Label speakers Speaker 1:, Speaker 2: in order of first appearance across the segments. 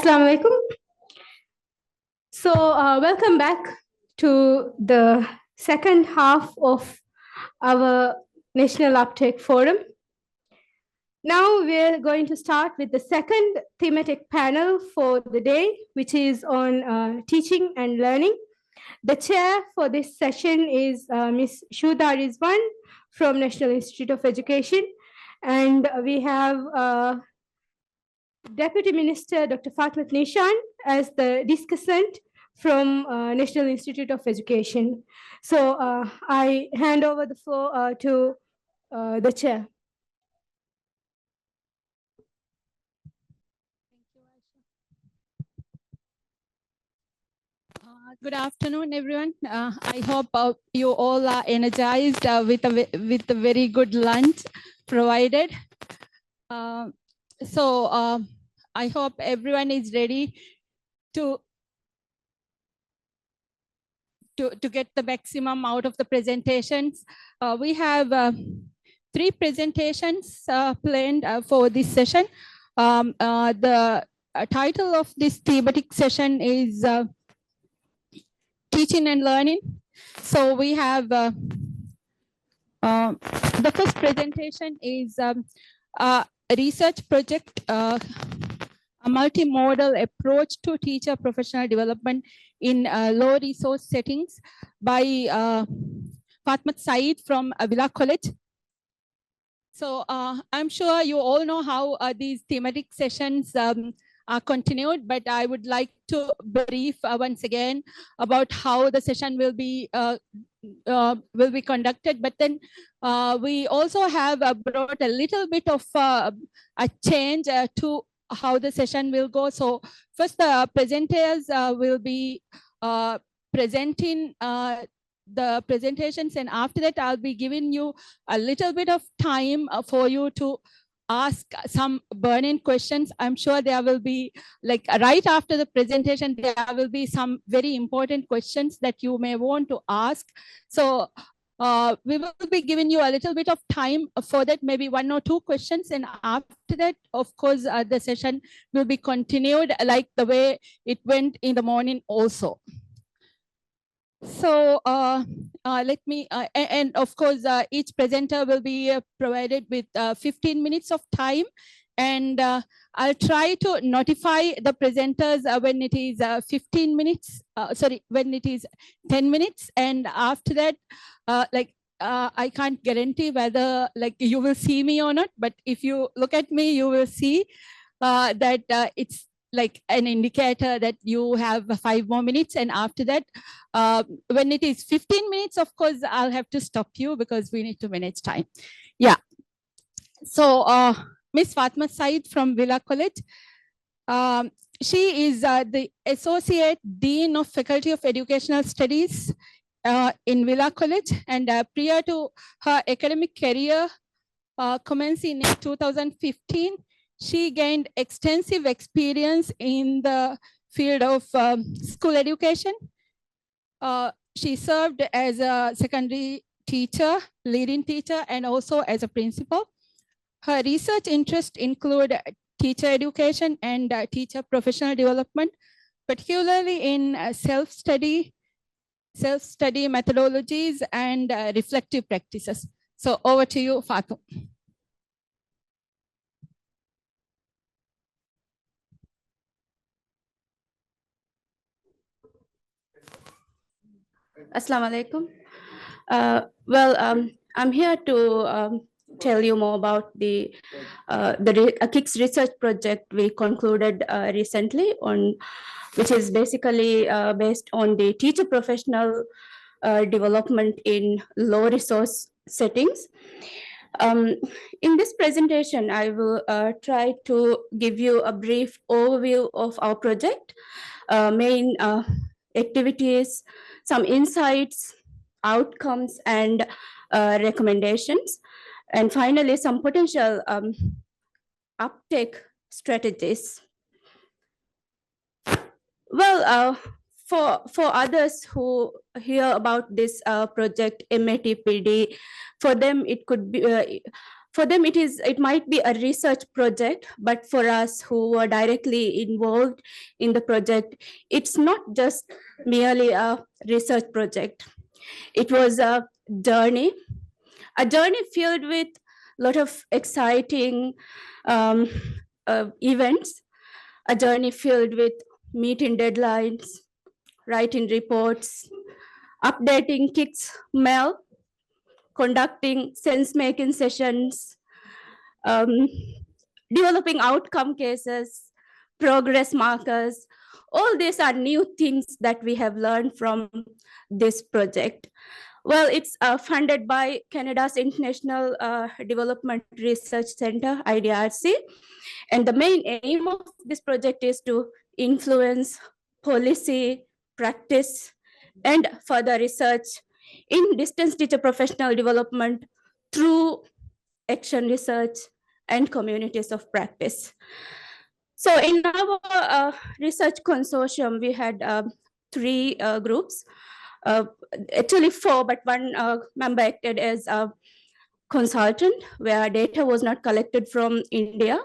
Speaker 1: Assalamu alaikum. So welcome back to the second half of our National Uptake Forum. Now we're going to start with the second thematic panel for the day, which is on teaching and learning. The chair for this session is Ms. Shuda Rizwan from National Institute of Education. And we have Deputy Minister Dr. Fatmat Nishan as the discussant from National Institute of Education. So I hand over the floor to the chair.
Speaker 2: Good afternoon, everyone. I hope you all are energized with a very good lunch provided. I hope everyone is ready to get the maximum out of the presentations. We have 3 presentations planned for this session. The title of this thematic session is Teaching and Learning. So we have the first presentation is a research project, a multimodal approach to teacher professional development in low resource settings by Fatmat Saeed from Villa College. So I'm sure you all know how these thematic sessions are continued, but I would like to brief once again about how the session will be conducted. But then we also have brought a little bit of a change to how the session will go. So first, the presenters will be presenting the presentations, and after that, I'll be giving you a little bit of time for you to ask some burning questions. I'm sure there will be, like right after the presentation, there will be some very important questions that you may want to ask. So we will be giving you a little bit of time for that, maybe 1 or 2 questions. And after that, of course, the session will be continued like the way it went in the morning also. So let me, and of course, each presenter will be provided with 15 minutes of time. And I'll try to notify the presenters when it is 15 minutes, when it is 10 minutes. And after that, I can't guarantee whether like you will see me or not, but if you look at me, you will see that it's like an indicator that you have 5 more minutes. And after that, when it is 15 minutes, of course, I'll have to stop you because we need to manage time. Yeah. So Ms. Fatma Said from Villa College. She is the Associate Dean of Faculty of Educational Studies in Villa College. And prior to her academic career commencing in 2015, she gained extensive experience in the field of school education. She served as a secondary teacher, leading teacher, and also as a principal. Her research interests include teacher education and teacher professional development, particularly in self-study methodologies and reflective practices. So over to you, Fatou.
Speaker 3: Assalamu alaikum. I'm here to tell you more about the KIX research project we concluded recently, which is basically based on the teacher professional development in low resource settings. In this presentation, I will try to give you a brief overview of our project, main activities, some insights, outcomes, and recommendations, and finally some potential uptake strategies. Well, for others who hear about this project MATPD, for them it could be for them, it might be a research project, but for us who were directly involved in the project, it's not just merely a research project. It was a journey filled with a lot of exciting events, a journey filled with meeting deadlines, writing reports, updating KIX mail, conducting sense-making sessions, developing outcome cases, progress markers. All these are new things that we have learned from this project. Well, it's funded by Canada's International Development Research Center, IDRC. And the main aim of this project is to influence policy, practice, and further research in distance teacher professional development through action research and communities of practice. So in our research consortium, we had 3 groups. Actually 4, but one member acted as a consultant where data was not collected from India,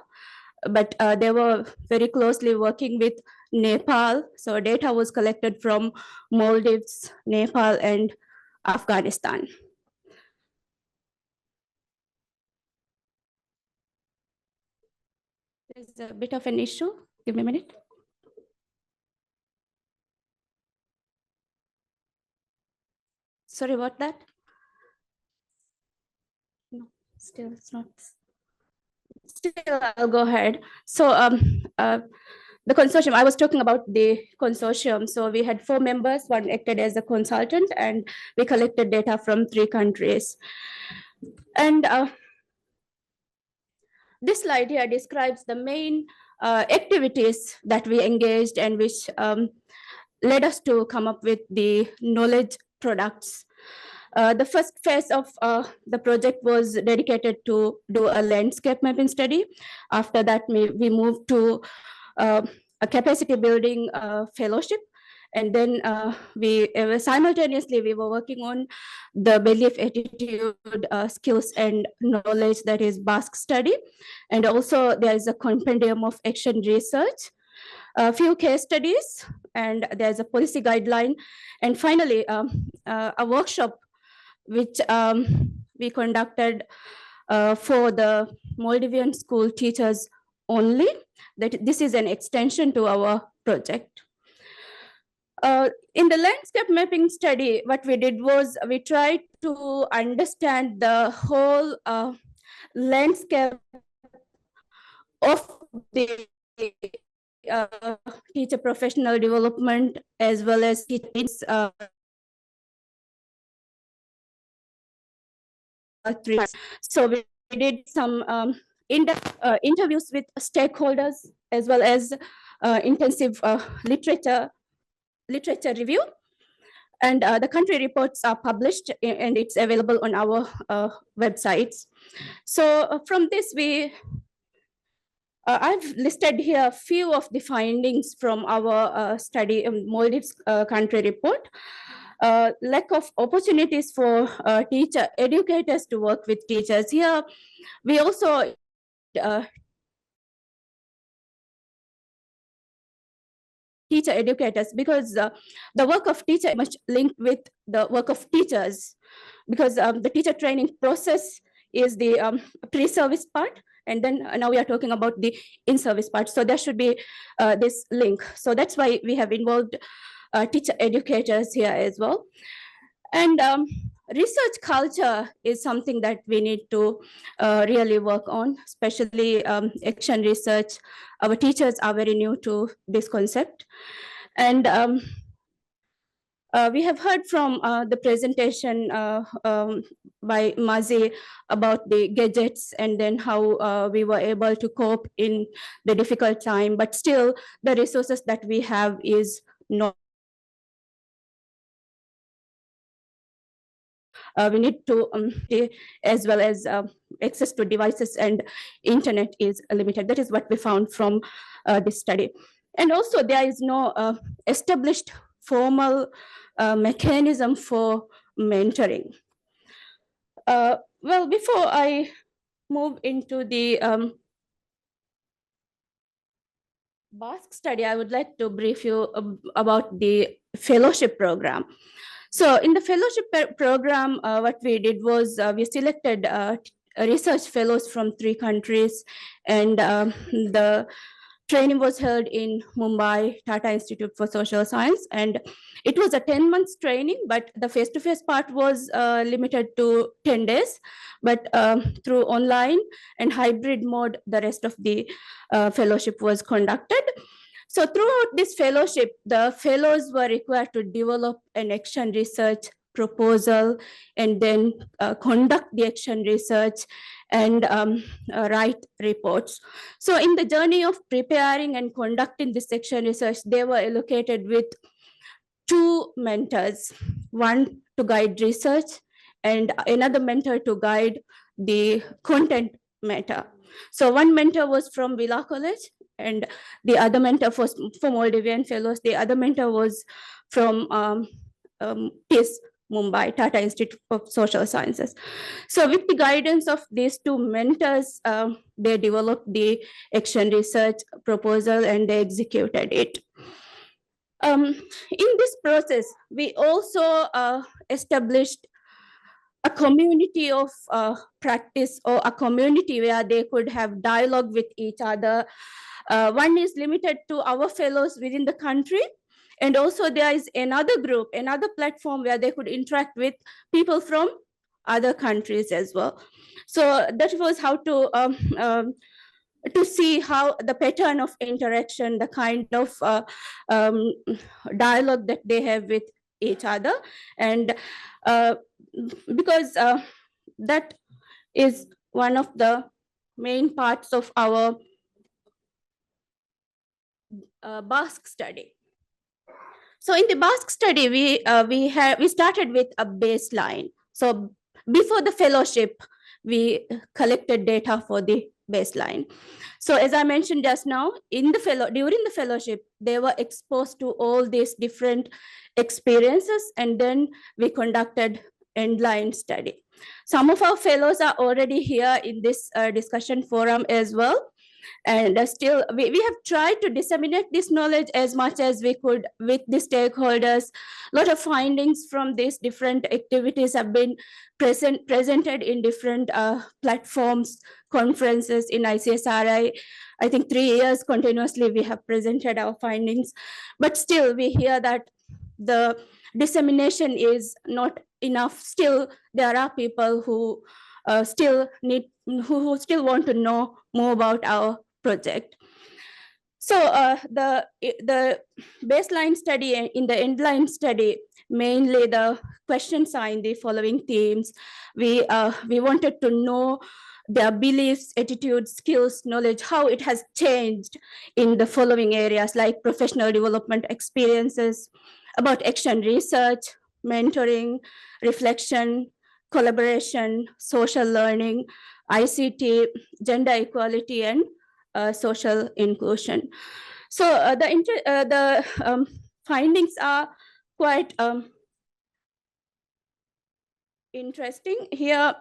Speaker 3: but they were very closely working with Nepal. So data was collected from Maldives, Nepal, and Afghanistan. There's a bit of an issue. Give me a minute. Sorry about that. No, still it's not. Still, I'll go ahead. So the consortium, I was talking about the consortium. So we had 4 members, one acted as a consultant, and we collected data from 3 countries. And this slide here describes the main activities that we engaged and which led us to come up with the knowledge products. The first phase of the project was dedicated to do a landscape mapping study. After that, we moved to a capacity building fellowship. And then we simultaneously, we were working on the belief, attitude, skills, and knowledge, that is Basque study. And also there is a compendium of action research, a few case studies, and there's a policy guideline. And finally, a workshop which we conducted for the Maldivian school teachers only. That this is an extension to our project. In the landscape mapping study, what we did was we tried to understand the whole landscape of the teacher professional development, as well as teachers. So we did some in-depth interviews with stakeholders, as well as intensive literature review. And the country reports are published, and it's available on our websites. So from this, I've listed here a few of the findings from our study, Maldives country report. Lack of opportunities for teacher educators to work with teachers. Here, we also teacher educators, because the work of teacher is much linked with the work of teachers, because the teacher training process is the pre-service part, and then now we are talking about the in-service part. So there should be this link. So that's why we have involved teacher educators here as well. And research culture is something that we need to really work on, especially action research. Our teachers are very new to this concept. And we have heard from the presentation by Mazi about the gadgets, and then how we were able to cope in the difficult time, but still the resources that we have is not. We need to, as well as access to devices and internet is limited. That is what we found from this study. And also there is no established formal mechanism for mentoring. Well, before I move into the Basque study, I would like to brief you about the fellowship program. So in the fellowship program, what we did was we selected research fellows from 3 countries, and the training was held in Mumbai, Tata Institute for Social Science, and it was a 10 months training, but the face-to-face part was limited to 10 days, but through online and hybrid mode, the rest of the fellowship was conducted. So throughout this fellowship, the fellows were required to develop an action research proposal and then conduct the action research and write reports. So in the journey of preparing and conducting this action research, they were allocated with 2 mentors, one to guide research and another mentor to guide the content matter. So one mentor was from Villa College, and the other mentor for Maldivian fellows, the other mentor was from TIS, Mumbai, Tata Institute of Social Sciences. So with the guidance of these 2 mentors, they developed the action research proposal and they executed it. In this process, we also established a community of practice, or a community where they could have dialogue with each other. One is limited to our fellows within the country, and also there is another group, another platform where they could interact with people from other countries as well. So that was how to see how the pattern of interaction, the kind of dialogue that they have with each other. And because that is one of the main parts of our Basque study. So in the Basque study, we started with a baseline. So before the fellowship, we collected data for the baseline. So as I mentioned just now, during the fellowship, they were exposed to all these different experiences, and then we conducted end-line study. Some of our fellows are already here in this discussion forum as well. And still, we have tried to disseminate this knowledge as much as we could with the stakeholders. A lot of findings from these different activities have been presented in different platforms, conferences in ICSRI. I think 3 years continuously we have presented our findings, but still we hear that the dissemination is not enough. Still, there are people who still want to know more about our project. So the baseline study, in the endline study, mainly the questions are in the following themes. We wanted to know their beliefs, attitudes, skills, knowledge, how it has changed in the following areas like professional development experiences, about action research, mentoring, reflection, collaboration, social learning, ICT, gender equality, and social inclusion. So the findings are quite interesting here.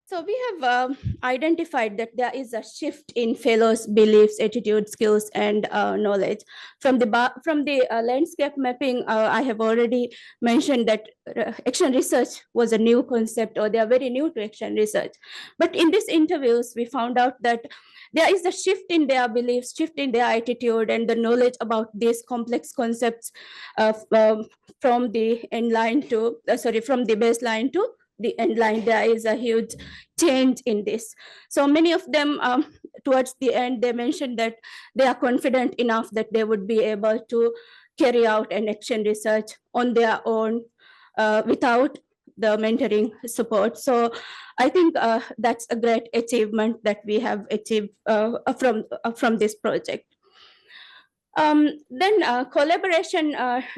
Speaker 3: So we have identified that there is a shift in fellows' beliefs, attitudes, skills, and knowledge. From the landscape mapping, I have already mentioned that action research was a new concept, or they are very new to action research. But in these interviews, we found out that there is a shift in their beliefs, shift in their attitude, and the knowledge about these complex concepts from the baseline to the end line. There is a huge change in this. So many of them, towards the end, they mentioned that they are confident enough that they would be able to carry out an action research on their own without the mentoring support. So I think that's a great achievement that we have achieved from this project. Then collaboration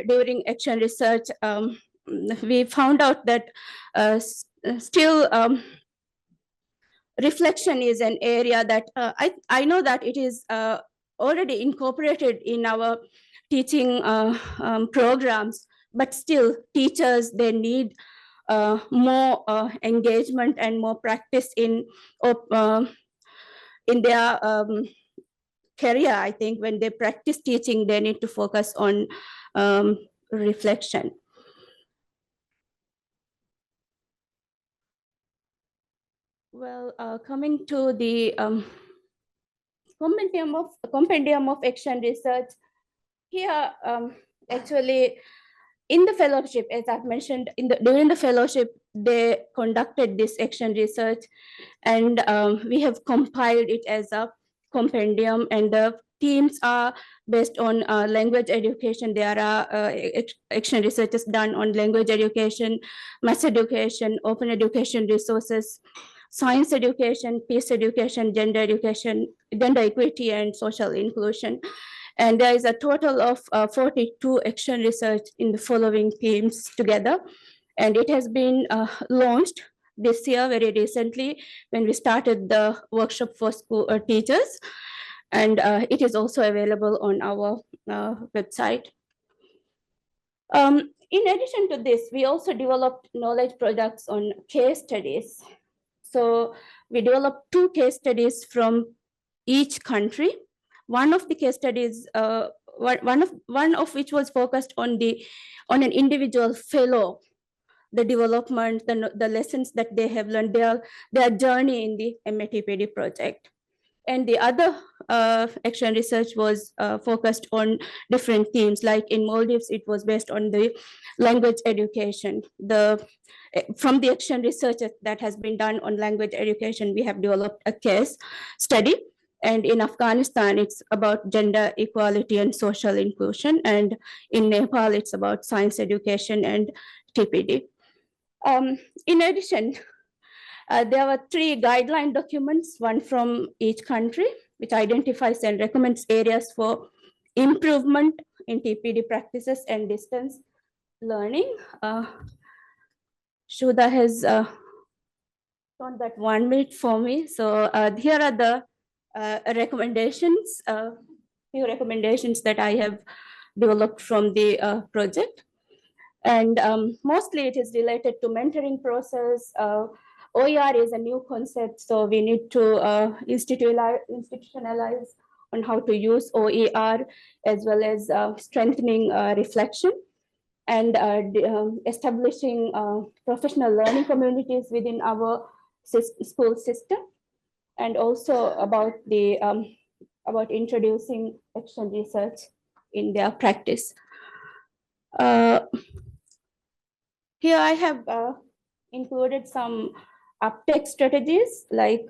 Speaker 3: during action research, we found out that still reflection is an area that I know that it is already incorporated in our teaching programs, but still teachers, they need more engagement and more practice in their career. I think when they practice teaching, they need to focus on reflection. Well, coming to the compendium of action research, here actually in the fellowship, as I've mentioned, during the fellowship, they conducted this action research, and we have compiled it as a compendium, and the themes are based on language education. There are action researches done on language education, mass education, open education resources, science education, peace education, gender education, gender equity, and social inclusion. And there is a total of 42 action research in the following themes together. And it has been launched this year very recently when we started the workshop for school teachers. And it is also available on our website. In addition to this, we also developed knowledge products on case studies. So we developed 2 case studies from each country. One of the case studies, one of which was focused on an individual fellow, the development, the lessons that they have learned, their journey in the MATPD project. And the other action research was focused on different themes. Like in Maldives, it was based on the language education. From the action research that has been done on language education, we have developed a case study. And in Afghanistan, it's about gender equality and social inclusion. And in Nepal, it's about science education and TPD. In addition, there were 3 guideline documents, one from each country, which identifies and recommends areas for improvement in TPD practices and distance learning. Shuda has shown that 1 minute for me. So here are the recommendations, few recommendations that I have developed from the project. And mostly it is related to mentoring process. OER is a new concept, so we need to institutionalize on how to use OER, as well as strengthening reflection, and establishing professional learning communities within our school system, and also about introducing action research in their practice. Here I have included some uptake strategies, like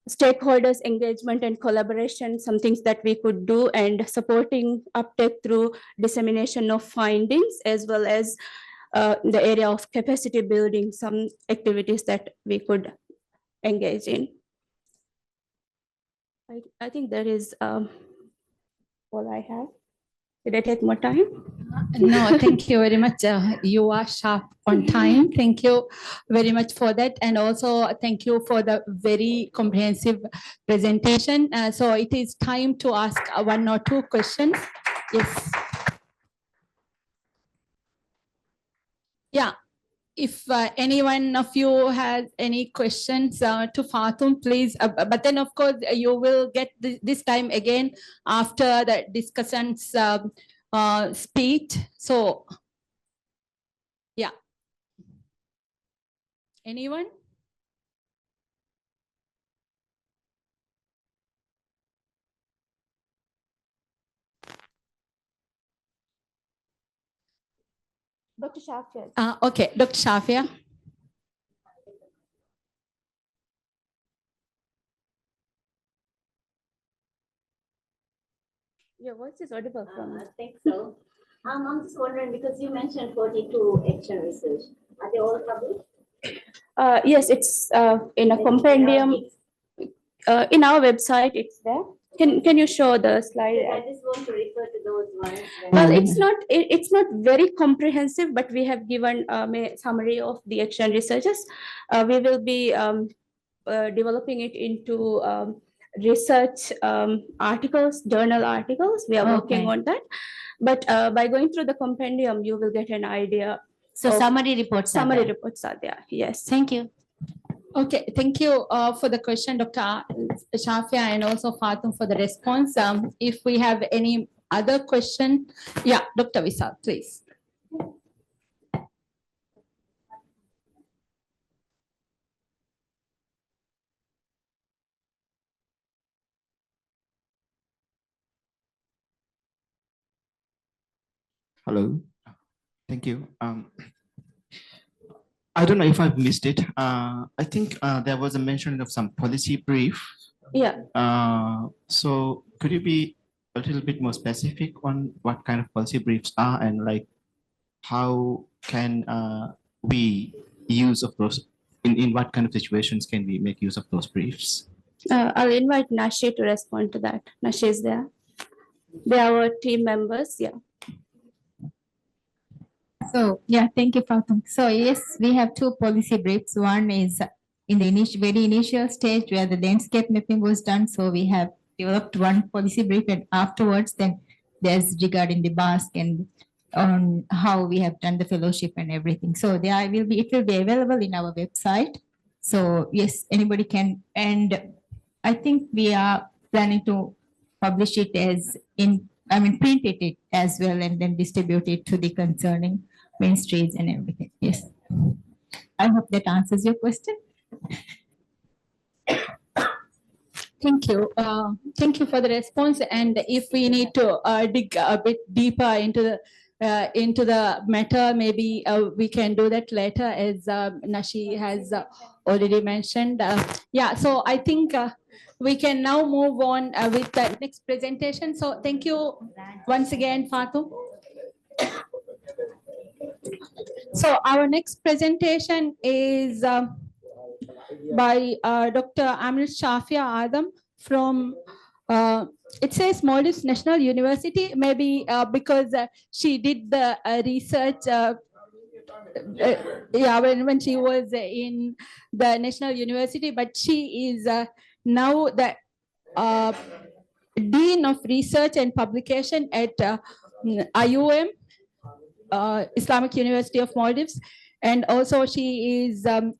Speaker 3: stakeholders engagement and collaboration, some things that we could do, and supporting uptake through dissemination of findings, as well as the area of capacity building, some activities that we could engage in. I think that is all I have. Did I take more time?
Speaker 2: No, thank you very much. You are sharp on time. Thank you very much for that. And also thank you for the very comprehensive presentation. So it is time to ask 1 or 2 questions. Yes. Yeah. If any one of you has any questions to Fatum, please. But then, of course, you will get this time again after the discussions speech. So, yeah. Anyone?
Speaker 3: Dr. Shafia.
Speaker 2: Okay, Dr. Shafia.
Speaker 3: Your voice is audible from
Speaker 4: I think so. I'm just wondering, because you mentioned 42 action research. Are they all published?
Speaker 3: Yes, it's in a compendium. In our website, it's there. Can you show the slide?
Speaker 4: I just want to refer to those ones.
Speaker 3: Well, it's not very comprehensive, but we have given a summary of the action researches. We will be developing it into research articles, journal articles. We are working
Speaker 5: Okay.
Speaker 3: on that. But by going through the compendium, you will get an idea.
Speaker 5: So
Speaker 3: of-
Speaker 5: summary reports are
Speaker 3: Summary
Speaker 5: there.
Speaker 3: reports are there. Yes.
Speaker 5: Thank you.
Speaker 2: Okay, thank you for the question, Dr. Shafia, and also Fatum for the response. If we have any other question, yeah, Dr. Visal, please.
Speaker 6: Hello, thank you. I don't know if I've missed it. I think there was a mention of some policy brief.
Speaker 3: Yeah.
Speaker 6: So could you be a little bit more specific on what kind of policy briefs are, and like how can we use of those, in what kind of situations can we make use of those briefs?
Speaker 3: I'll invite Nashi to respond to that. Nashi is there. They are our team members. Yeah.
Speaker 5: So, yeah, thank you, Fatum. So, yes, we have two policy briefs. One is in the very initial stage where the landscape mapping was done. So, we have developed one policy brief, and afterwards, then there's regarding the BASC and on how we have done the fellowship and everything. So, it will be available in our website. So, yes, anybody can. And I think we are planning to publish it print it as well and then distribute it to the concerning ministries and everything. Yes. I hope that answers your question.
Speaker 2: Thank you. Thank you for the response. And if we need to dig a bit deeper into the matter, maybe we can do that later, as Nashi has already mentioned. Yeah, so I think we can now move on with the next presentation. So thank you once again, Fatou. So our next presentation is by Dr. Amir Shafia Adam from, it says Maldives National University, maybe because she did the research when she was in the National University, but she is now the Dean of Research and Publication at IUM, Islamic University of Maldives, and also she is an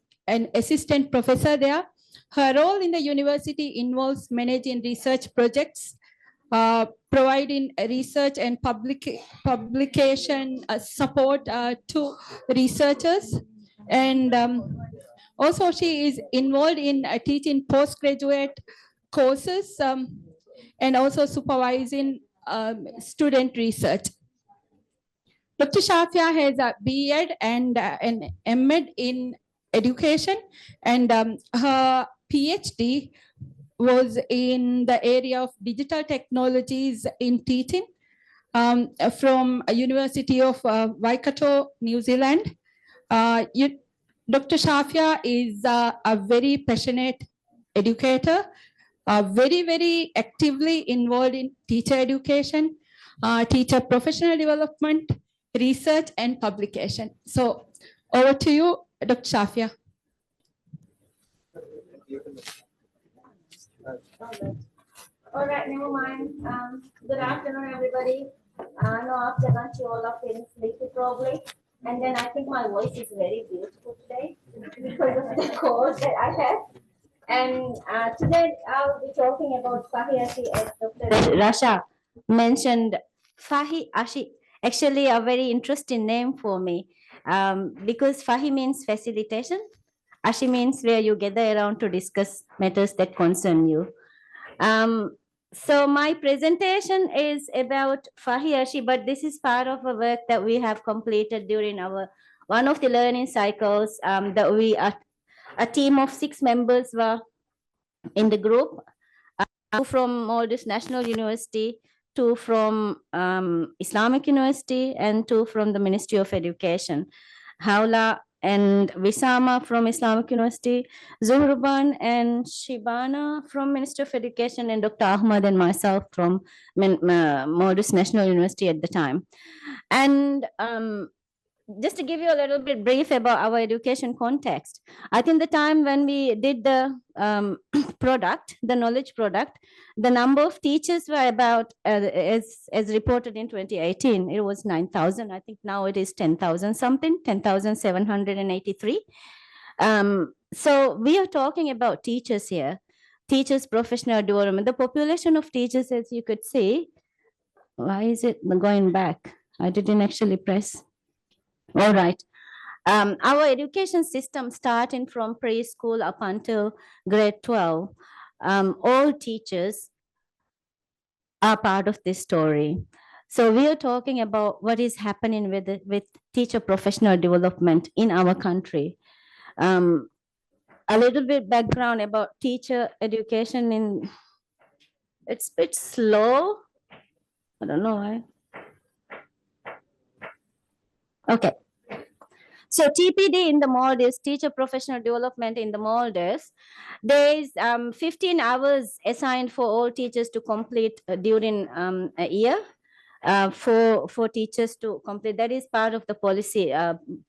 Speaker 2: assistant professor there. Her role in the university involves managing research projects, providing research and publication support to researchers, and also she is involved in teaching postgraduate courses and also supervising student research. Dr. Shafia has a B.Ed and an M.Ed in education, and her PhD was in the area of digital technologies in teaching from University of Waikato, New Zealand. Dr. Shafia is a very passionate educator, very, very actively involved in teacher education, teacher professional development, research and publication. So over to you, Dr. Shafia.
Speaker 4: All right, never mind. Good afternoon, everybody. No, after lunch, you all are feeling sleepy probably. And then I think my voice is very beautiful today because of the cold that I have. And today I'll be talking about Fahi-Ashi, as Dr. Rasha mentioned. Fahi-Ashi, actually a very interesting name for me because Fahi means facilitation. Ashi means where you gather around to discuss matters that concern you. So my presentation is about Fahi-Ashi, but this is part of a work that we have completed during one of the learning cycles that we are a team of 6 members were in the group, 2 from Maldives National University, 2 from Islamic University, and 2 from the Ministry of Education. Haula and Wisama from Islamic University, Zuhruban and Shibana from Ministry of Education, and Dr. Ahmad and myself from Maldives National University at the time. And just to give you a little bit brief about our education context, I think the time when we did the product, the knowledge product, the number of teachers were about, as reported in 2018, it was 9,000. I think now it is 10,000 something, 10,783. So we are talking about teachers here, teachers' professional development. The population of teachers, as you could see, why is it going back? I didn't actually press. All right. Our education system starting from preschool up until grade 12, all teachers are part of this story. So we are talking about what is happening with teacher professional development in our country. A little bit background about teacher education it's a bit slow. I don't know why. Okay. So TPD in the Maldives, teacher professional development in the Maldives, there is 15 hours assigned for all teachers to complete during a year. For teachers to complete. That is part of the policy,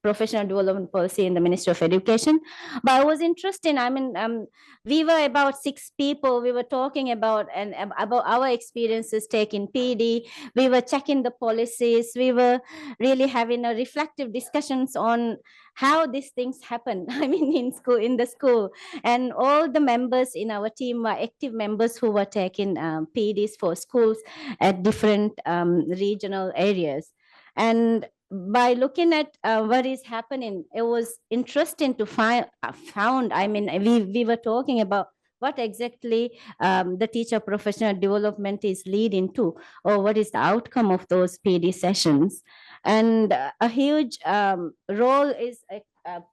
Speaker 4: professional development policy in the Ministry of Education. But I was interested, I mean, we were about 6 people, we were talking about our experiences taking PD, we were checking the policies, we were really having a reflective discussions on how these things happen, I mean, in the school. And all the members in our team were active members who were taking PDs for schools at different regional areas. And by looking at what is happening, it was interesting to found, I mean, we were talking about what exactly the teacher professional development is leading to, or what is the outcome of those PD sessions. And a huge role is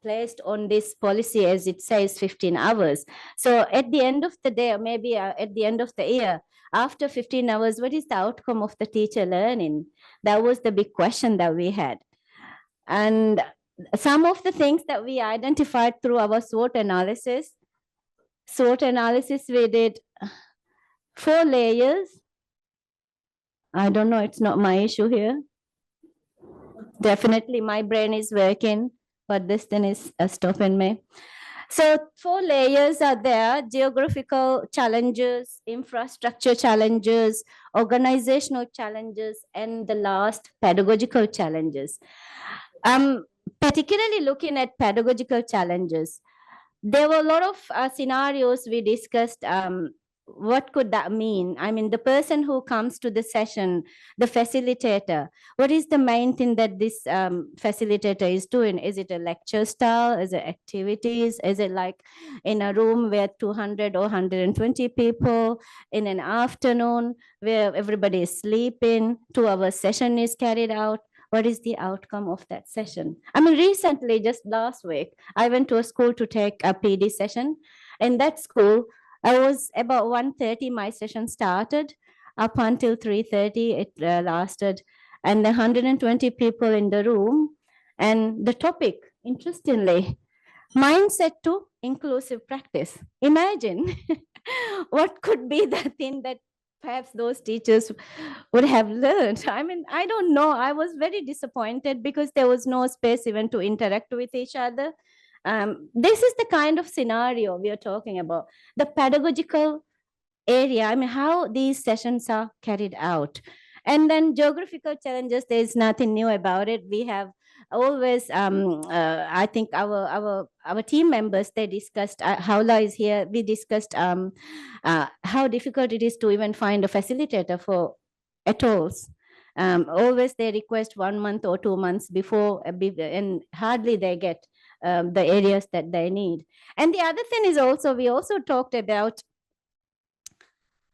Speaker 4: placed on this policy, as it says 15 hours. So at the end of the day, or maybe at the end of the year, after 15 hours, what is the outcome of the teacher learning? That was the big question that we had. And some of the things that we identified through our SWOT analysis, we did 4 layers. I don't know, it's not my issue here. Definitely my brain is working, but this thing is stopping me. So 4 layers are there: geographical challenges, infrastructure challenges, organizational challenges, and the last, pedagogical challenges. Particularly looking at pedagogical challenges, there were a lot of scenarios we discussed. What could that mean? I mean, the person who comes to the session, the facilitator, what is the main thing that this facilitator is doing? Is it a lecture style? Is it activities? Is it like in a room where 200 or 120 people in an afternoon where everybody is sleeping, 2-hour session is carried out? What is the outcome of that session? I mean, recently, just last week, I went to a school to take a PD session. In that school, I was about 1:30, my session started. Up until 3:30, it lasted. And the 120 people in the room. And the topic, interestingly, mindset to inclusive practice. Imagine what could be the thing that perhaps those teachers would have learned. I mean, I don't know. I was very disappointed because there was no space even to interact with each other. This is the kind of scenario we are talking about. The pedagogical area, I mean, how these sessions are carried out. And then geographical challenges, there's nothing new about it. We have always, I think our team members, they discussed, Haula is here, we discussed how difficult it is to even find a facilitator for atolls. Always they request 1 month or 2 months before, and hardly they get the areas that they need. And the other thing is also, we also talked about,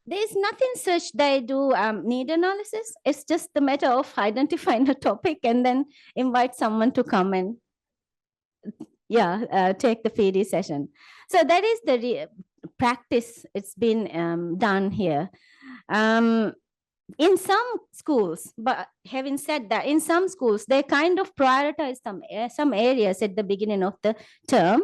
Speaker 4: there's nothing such they do need analysis. It's just the matter of identifying a topic and then invite someone to come and take the PD session. So that is the practice it's been done here. In some schools, but having said that, in some schools, they kind of prioritize some areas at the beginning of the term.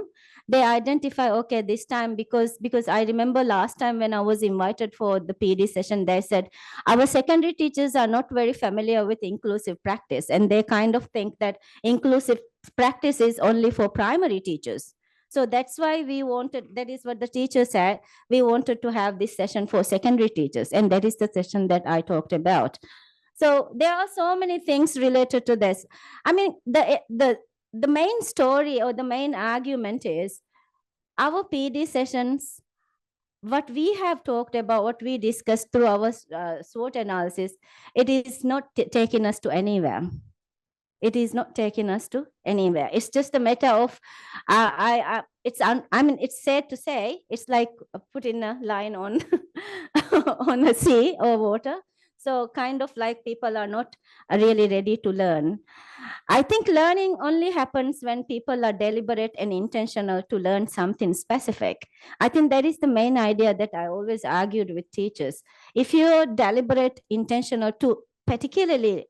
Speaker 4: They identify, okay, this time, because I remember last time when I was invited for the PD session, they said our secondary teachers are not very familiar with inclusive practice, and they kind of think that inclusive practice is only for primary teachers. So that's why we wanted, that is what the teacher said, we wanted to have this session for secondary teachers, and that is the session that I talked about. So there are so many things related to this. I mean, the main story or the main argument is our PD sessions, what we have talked about, what we discussed through our SWOT analysis, it is not taking us to anywhere. It is not taking us to anywhere. It's just a matter of, I mean, it's sad to say, it's like putting a line on, on a sea or water. So kind of like people are not really ready to learn. I think learning only happens when people are deliberate and intentional to learn something specific. I think that is the main idea that I always argued with teachers. If you're deliberate, intentional to particularly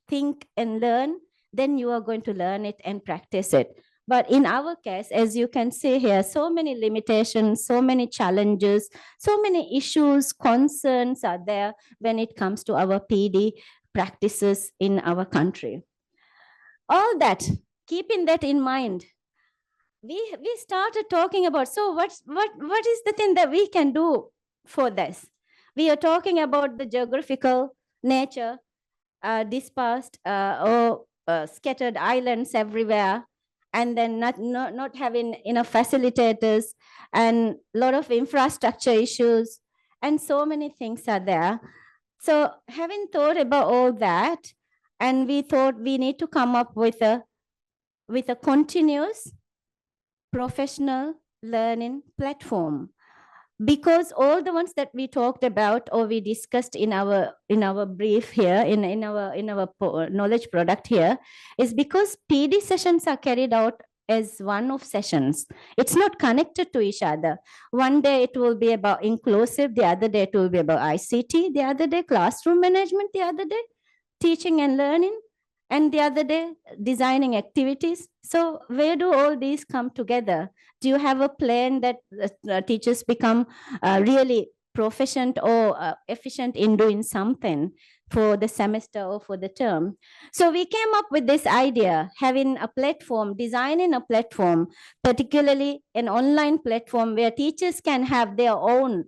Speaker 4: think and learn, then you are going to learn it and practice it. But in our case, as you can see here, so many limitations, so many challenges, so many issues, concerns are there when it comes to our PD practices in our country. All that, keeping that in mind, we started talking about, so what is the thing that we can do for this? We are talking about the geographical nature, dispersed or scattered islands everywhere, and then not having enough facilitators, and a lot of infrastructure issues, and so many things are there. So having thought about all that, and we thought we need to come up with a continuous professional learning platform, because all the ones that we talked about or we discussed in our brief here, in our knowledge product here, is because PD sessions are carried out as one of sessions. It's not connected to each other. One day it will be about inclusive, the other day it will be about ICT, the other day classroom management, the other day teaching and learning, and the other day designing activities. So where do all these come together? Do you have a plan that teachers become really proficient or efficient in doing something for the semester or for the term? So we came up with this idea, having a platform, designing a platform, particularly an online platform where teachers can have their own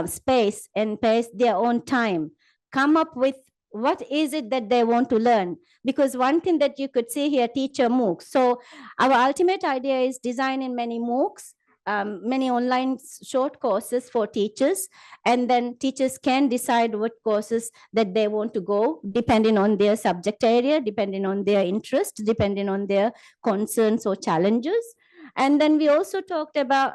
Speaker 4: space and pace their own time, come up with what is it that they want to learn. Because one thing that you could see here, teacher MOOCs. So our ultimate idea is designing many MOOCs, many online short courses for teachers, and then teachers can decide what courses that they want to go, depending on their subject area, depending on their interest, depending on their concerns or challenges. And then we also talked about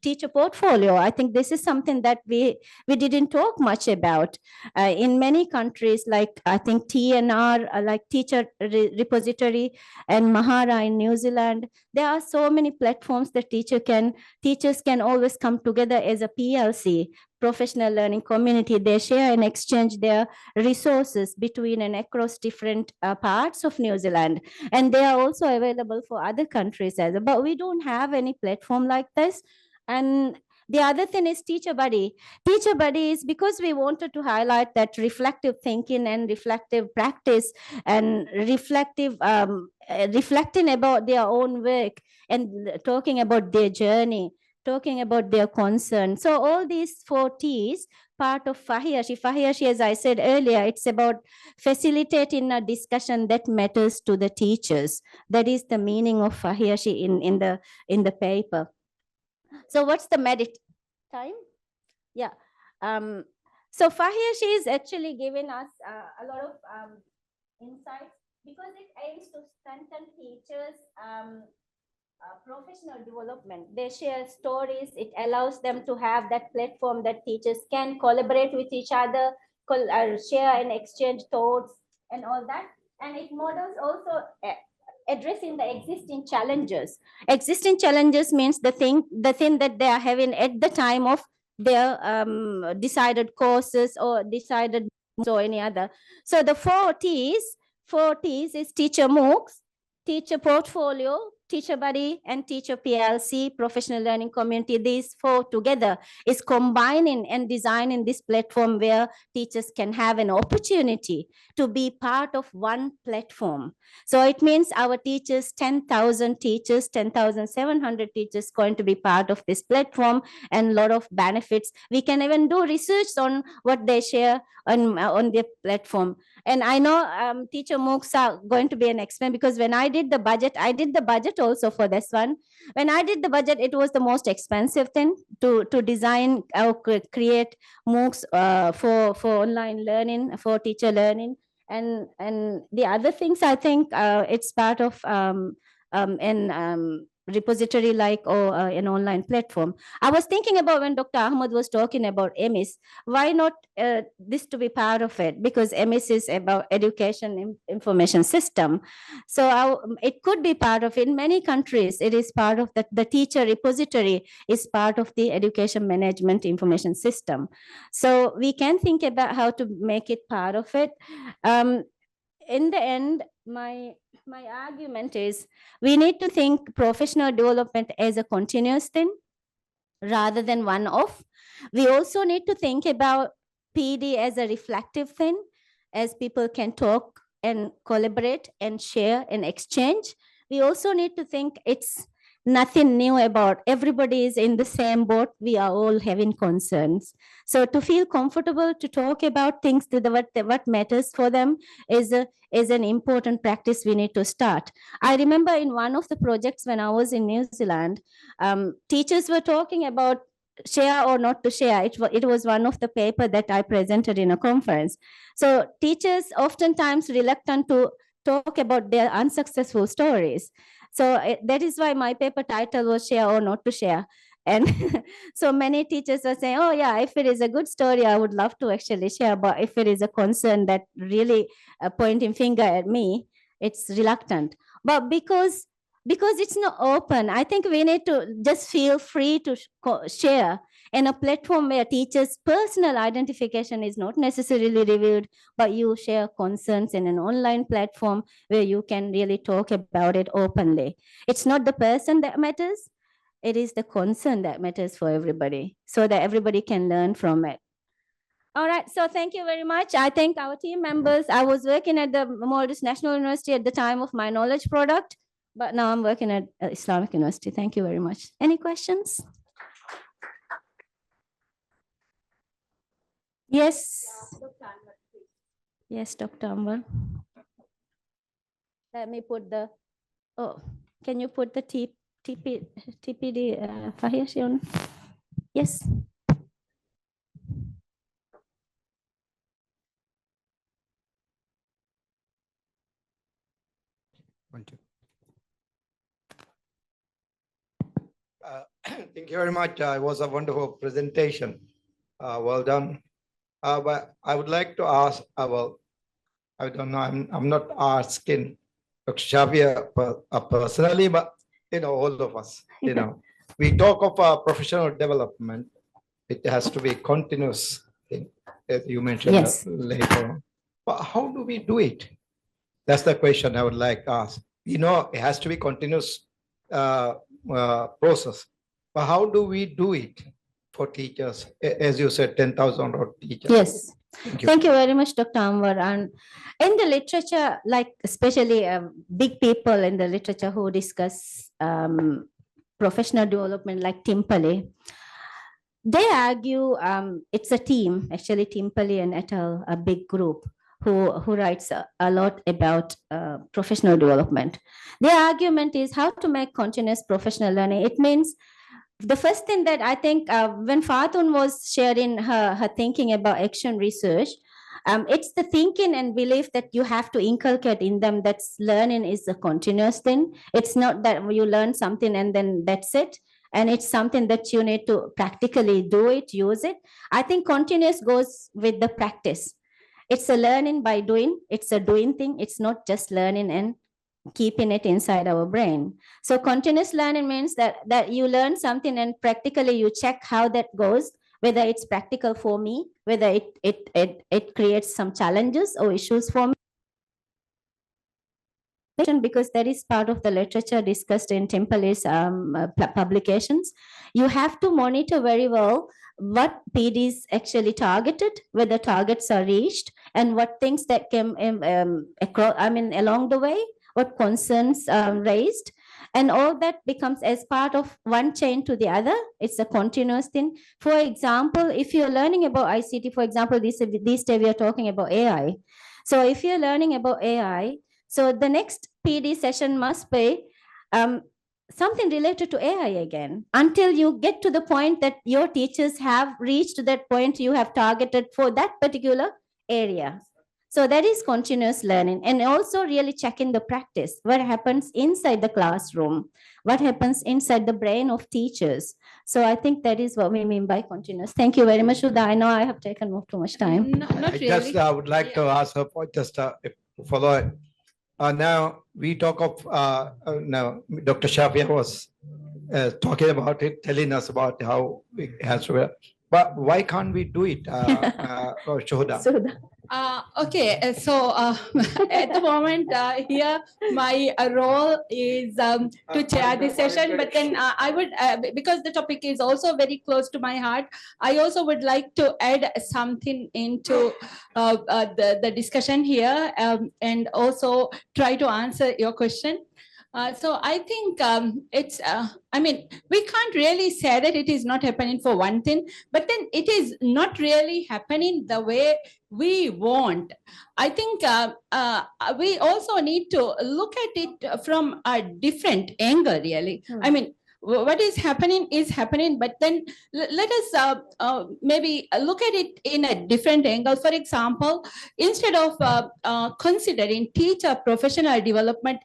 Speaker 4: teacher portfolio. I think this is something that we didn't talk much about. In many countries, like I think TNR, like Teacher Repository, and Mahara in New Zealand, there are so many platforms that teachers can always come together as a PLC, professional learning community. They share and exchange their resources between and across different parts of New Zealand. And they are also available for other countries as well. But we don't have any platform like this. And the other thing is Teacher Buddy. Teacher Buddy is because we wanted to highlight that reflective thinking and reflective practice and reflecting about their own work and talking about their journey, talking about their concern. So all these 4 T's, part of Fahiyashi. Fahiyashi, as I said earlier, it's about facilitating a discussion that matters to the teachers. That is the meaning of Fahiyashi in the paper. So what's the medic time? Yeah. So Fahiyashi is actually giving us a lot of insights, because it aims to strengthen teachers' professional development. They share stories. It allows them to have that platform that teachers can collaborate with each other, share and exchange thoughts and all that. And it models also addressing the existing challenges. Existing challenges means the thing that they are having at the time of their decided courses or decided or any other. So the 4 T's is teacher MOOCs, teacher portfolio, Teacher Buddy and Teacher PLC, Professional Learning Community, these four together is combining and designing this platform where teachers can have an opportunity to be part of one platform. So it means our teachers, 10,000 teachers, 10,700 teachers going to be part of this platform, and a lot of benefits. We can even do research on what they share on the platform. And I know teacher MOOCs are going to be an expense, because when I did the budget also for this one. When I did the budget, it was the most expensive thing to design or create MOOCs for online learning, for teacher learning. And the other things, I think it's part of repository like, or an online platform. I was thinking about when Dr. Ahmed was talking about EMIS, why not this to be part of it? Because EMIS is about education information system. So it could be part of it. In many countries, it is part of the teacher repository is part of the education management information system. So we can think about how to make it part of it. In the end, my argument is we need to think professional development as a continuous thing rather than one-off. We also need to think about PD as a reflective thing, as people can talk and collaborate and share and exchange. We also need to think it's nothing new about everybody is in the same boat. We are all having concerns. So to feel comfortable to talk about things what matters for them is an important practice we need to start. I remember in one of the projects when I was in New Zealand, teachers were talking about share or not to share. It was one of the paper that I presented in a conference. So teachers oftentimes reluctant to talk about their unsuccessful stories. So that is why my paper title was share or not to share. And so many teachers were saying, oh yeah, if it is a good story, I would love to actually share. But if it is a concern that really pointing finger at me, it's reluctant. But because it's not open, I think we need to just feel free to share in a platform where teachers' personal identification is not necessarily revealed, but you share concerns in an online platform where you can really talk about it openly. It's not the person that matters, it is the concern that matters for everybody, so that everybody can learn from it. All right, so thank you very much. I thank our team members. I was working at the Maldives National University at the time of my knowledge product, but now I'm working at Islamic University. Thank you very much. Any questions? Yes. Yes, Dr. Amber. Let me put the, oh, can you put the TPD Fahish on? Yes.
Speaker 7: Thank you very much. It was a wonderful presentation. Well done. But I would like to ask, well, I don't know, I'm not asking Dr. Xavier personally, but all of us, we talk of professional development. It has to be continuous, as you mentioned later on. But how do we do it? That's the question I would like to ask. It has to be continuous process. But how do we do it for teachers? As you said, 10,000 teachers.
Speaker 4: Yes. Thank you very much, Dr. Anwar. And in the literature, like especially big people in the literature who discuss professional development, like Malé, they argue it's a team, actually Malé and et al., a big group who writes a lot about professional development. Their argument is how to make continuous professional learning. It means the first thing that I think when Fatun was sharing her thinking about action research, it's the thinking and belief that you have to inculcate in them that learning is a continuous thing. It's not that you learn something and then that's it. And it's something that you need to practically do it, use it. I think continuous goes with the practice. It's a learning by doing. It's a doing thing. It's not just learning and keeping it inside our brain. So continuous learning means that you learn something and practically you check how that goes, whether it's practical for me, whether it creates some challenges or issues for me. because that is part of the literature discussed in Temple's publications. You have to monitor very well what PDs actually targeted, whether targets are reached, and what things that came across, along the way, what concerns raised. And all that becomes as part of one chain to the other. It's a continuous thing. For example, if you're learning about ICT, for example, this day we are talking about AI. So if you're learning about AI, so the next PD session must be something related to AI again, until you get to the point that your teachers have reached that point you have targeted for that particular area. So that is continuous learning, and also really checking the practice, what happens inside the classroom, what happens inside the brain of teachers. So I think that is what we mean by continuous. Thank you very much, Uda. I know I have taken up too much time.
Speaker 2: Not
Speaker 7: I
Speaker 2: really.
Speaker 7: just would like to ask her for just follow it. Now we talk of now Dr. Shafia was talking about it, telling us about how it has to. But why can't we do it, Shohda?
Speaker 2: Okay, so at the moment here, my role is to chair this session, but then I would, because the topic is also very close to my heart, I also would like to add something into the discussion here, and also try to answer your question. So I think it's, we can't really say that it is not happening for one thing, but then it is not really happening the way we want. I think we also need to look at it from a different angle, really. I mean, what is happening, but then let us maybe look at it in a different angle. For example, instead of considering teacher professional development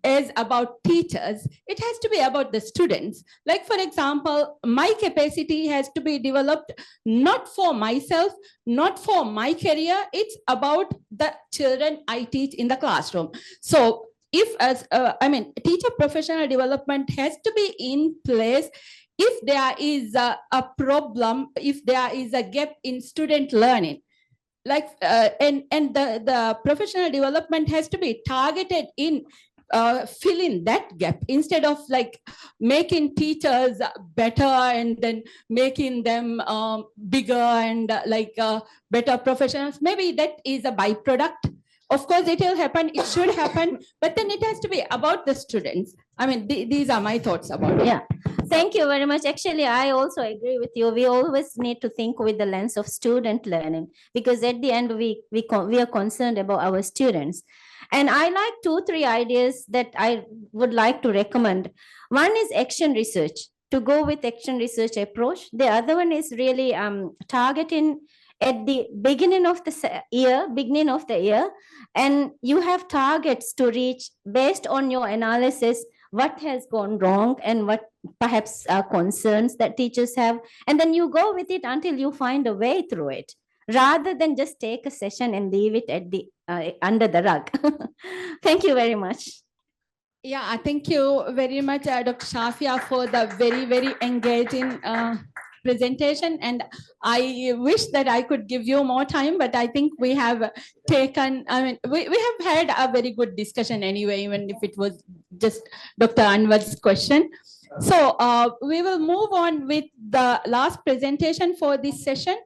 Speaker 2: as about teachers, it has to be about the students. Like, for example, my capacity has to be developed not for myself, not for my career. It's about the children I teach in the classroom. So if teacher professional development has to be in place if there is a problem, if there is a gap in student learning. Like and the professional development has to be targeted in filling that gap, instead of like making teachers better and then making them bigger and better professionals. Maybe that is a byproduct. Of course, it will happen, it should happen, but then it has to be about the students. I mean, these are my thoughts about it.
Speaker 4: Yeah. Thank you very much. Actually, I also agree with you. We always need to think with the lens of student learning, because at the end, we are concerned about our students. And I like 2-3 ideas that I would like to recommend. One is action research, to go with action research approach. The other one is really targeting at the beginning of the year, and you have targets to reach based on your analysis, what has gone wrong and what perhaps concerns that teachers have. And then you go with it until you find a way through it, rather than just take a session and leave it at the under the rug. Thank you very much.
Speaker 2: Yeah, thank you very much, Dr. Shafia, for the very, very engaging presentation. And I wish that I could give you more time, but I think we have taken, we have had a very good discussion anyway, even if it was just Dr. Anwar's question. So we will move on with the last presentation for this session,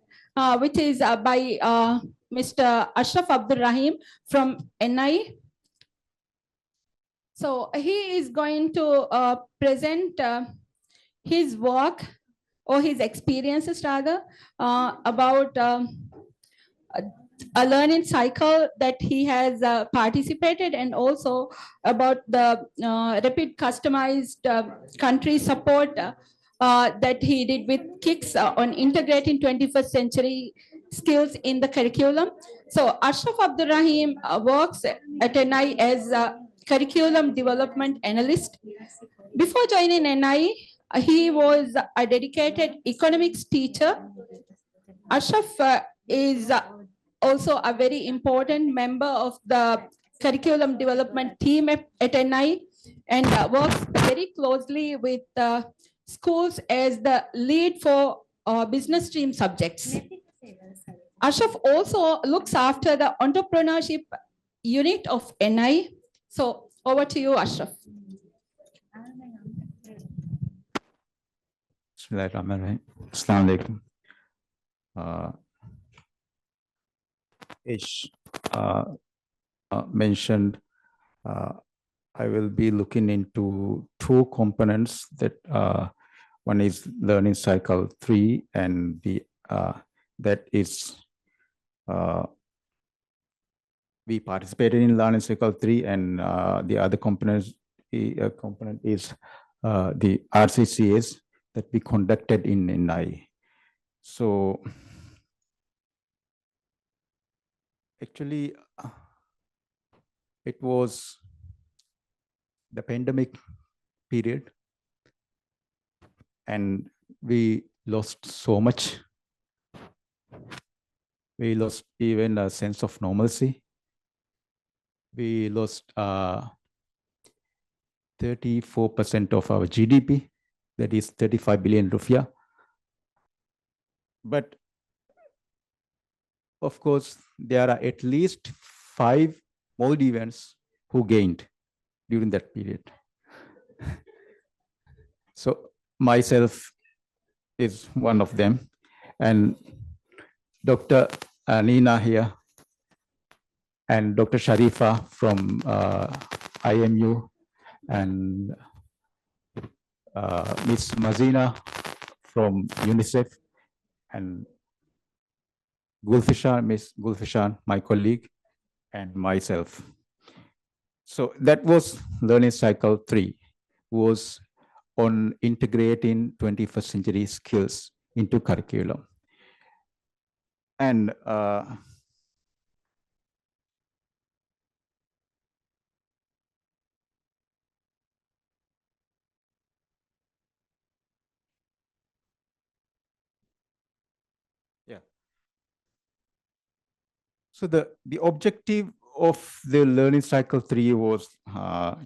Speaker 2: which is by Mr. Ashraf Abdul Rahim from NI. So he is going to present his work, or his experiences rather, about a learning cycle that he has participated, and also about the rapid customized country support that he did with KIX on integrating 21st century skills in the curriculum. So Ashraf Abdul Rahim works at NI as a curriculum development analyst. Before joining NI, he was a dedicated economics teacher. Ashraf is also a very important member of the curriculum development team at NI, and works very closely with schools as the lead for business stream subjects. Ashraf also looks after the entrepreneurship unit of NI. So over to you, Ashraf.
Speaker 8: Bismillahirrahmanirrahim. Assalamu alaikum. Ish mentioned, I will be looking into two components that one is learning cycle 3 and the that is we participated in learning cycle 3 and the other component is the RCCS that we conducted in NI. So actually it was the pandemic period and we lost so much. We lost even a sense of normalcy. We lost 34% of our GDP, that is 35 billion rupiah. But of course, there are at least 5 Maldivians who gained during that period. So myself is one of them. And Dr. Nina here and Dr. Sharifa from IMU and Ms. Mazina from UNICEF and Gulfishan, Ms. Gulfishan, my colleague, and myself. So that was learning cycle 3, was on integrating 21st century skills into curriculum. And yeah. So the objective of the learning cycle 3 was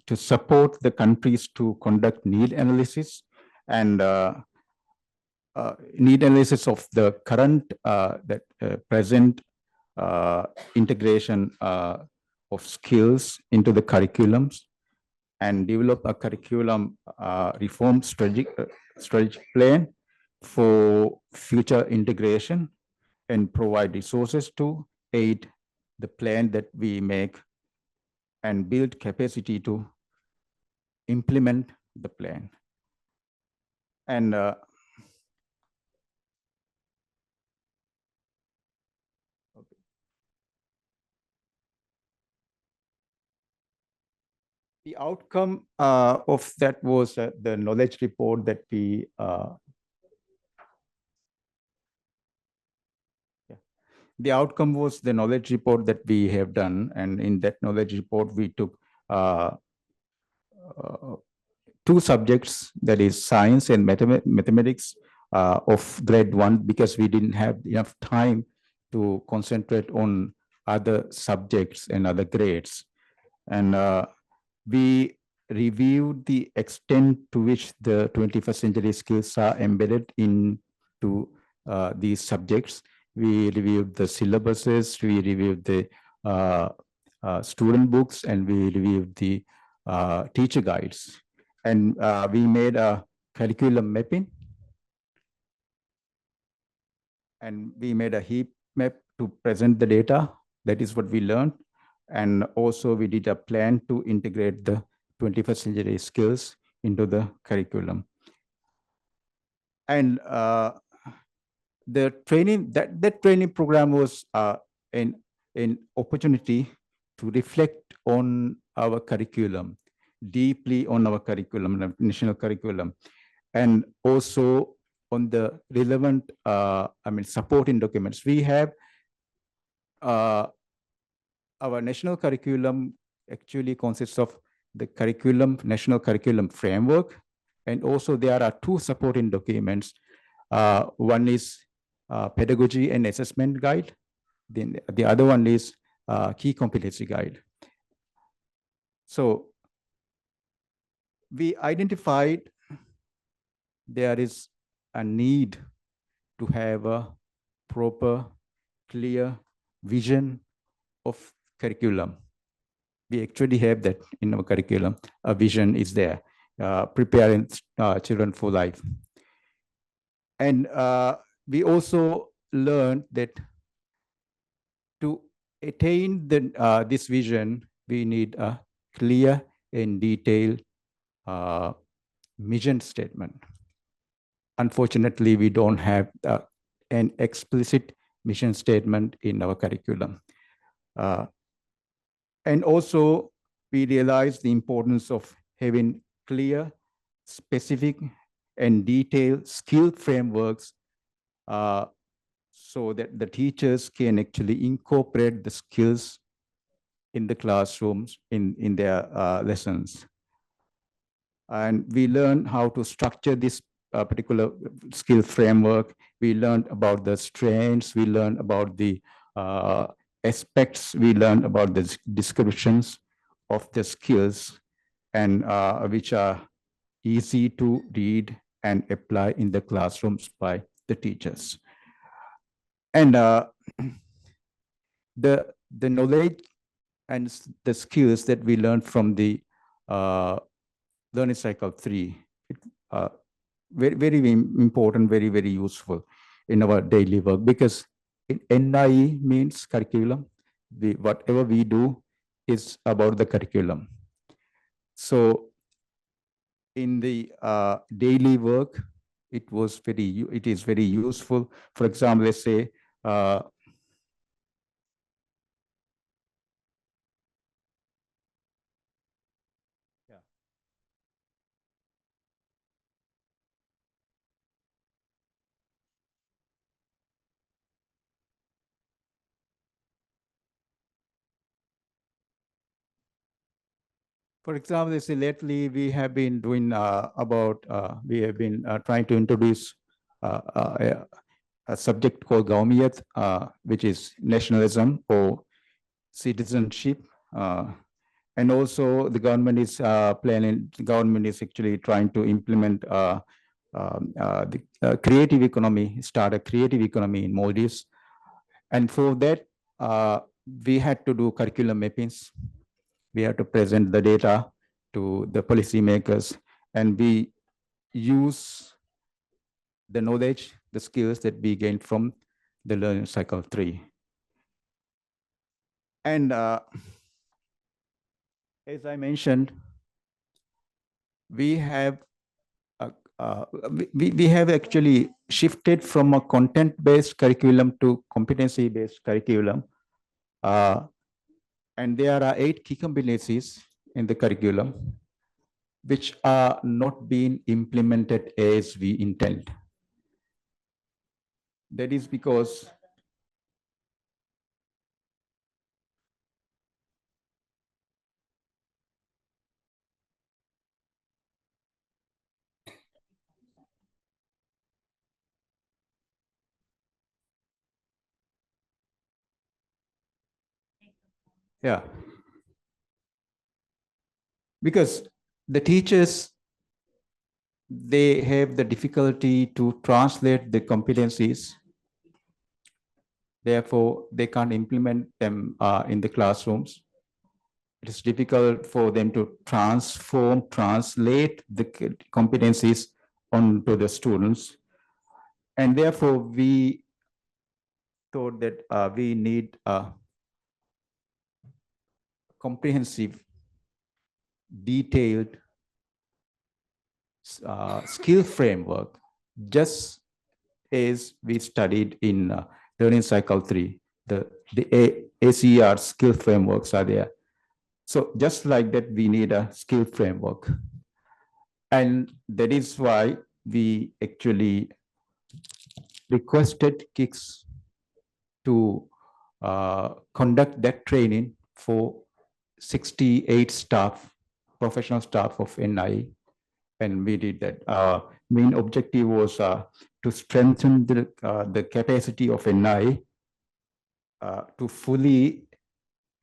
Speaker 8: to support the countries to conduct need analysis and need analysis of the current present integration of skills into the curriculums and develop a curriculum reform strategic plan for future integration and provide resources to aid the plan that we make and build capacity to implement the plan. And the outcome of that was the knowledge report that we the outcome was the knowledge report that we have done, and in that knowledge report we took 2 subjects, that is science and mathematics of grade 1, because we didn't have enough time to concentrate on other subjects and other grades. And we reviewed the extent to which the 21st century skills are embedded into these subjects. We reviewed the syllabuses, we reviewed the student books, and we reviewed the teacher guides. And we made a curriculum mapping. And we made a heat map to present the data. That is what we learned. And also we did a plan to integrate the 21st century skills into the curriculum. And the training, that training program was an opportunity to reflect on our curriculum, deeply on our curriculum, national curriculum, and also on the relevant, supporting documents. We have our national curriculum actually consists of the national curriculum framework, and also there are 2 supporting documents. One is pedagogy and assessment guide. Then the other one is key competency guide. So we identified there is a need to have a proper, clear vision of curriculum. we actually have that in our curriculum. A vision is there, preparing children for life. And we also learned that to attain this vision, we need a clear and detailed mission statement. Unfortunately, we don't have an explicit mission statement in our curriculum. And also, we realize the importance of having clear, specific, and detailed skill frameworks so that the teachers can actually incorporate the skills in the classrooms, in their lessons. And we learn how to structure this particular skill framework. We learned about the strengths, we learned about the aspects, we learned about the descriptions of the skills, and which are easy to read and apply in the classrooms by the teachers. And the knowledge and the skills that we learned from the learning cycle 3, very, very important, very, very useful in our daily work, because NIE means curriculum. Whatever we do is about the curriculum. So in the daily work, it is very useful. For example, let's say for example, lately we have been doing we have been trying to introduce a subject called Gaumiyat, which is nationalism or citizenship. And also the government is actually trying to implement the creative economy, start a creative economy in Maldives. And for that, we had to do curriculum mappings. We have to present the data to the policymakers, and we use the knowledge, the skills that we gained from the learning cycle 3. And as I mentioned, we have we have actually shifted from a content-based curriculum to competency-based curriculum. And there are 8 key competencies in the curriculum, which are not being implemented as we intend. That is because because the teachers, they have the difficulty to translate the competencies. Therefore, they can't implement them in the classrooms. It is difficult for them to translate the competencies onto the students. And therefore, we thought that we need a comprehensive, detailed skill framework, just as we studied in learning cycle 3. The ACR skill frameworks are there. So just like that, we need a skill framework. And that is why we actually requested KIX to conduct that training for 68 staff, professional staff of NIE. And we did that. Our main objective was to strengthen the capacity of NIE to fully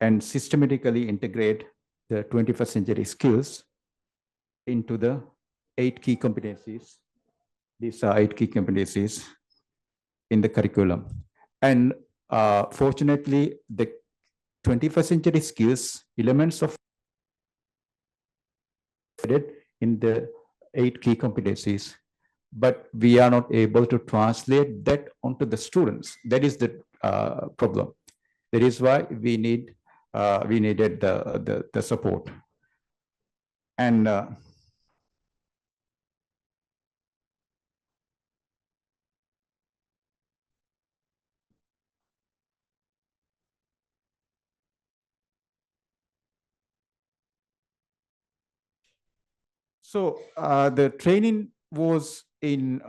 Speaker 8: and systematically integrate the 21st century skills into the 8 key competencies. These are 8 key competencies in the curriculum. And fortunately, the 21st century skills, elements of in the 8 key competencies, but we are not able to translate that onto the students. That is the problem. That is why we needed the support. And so the training was in,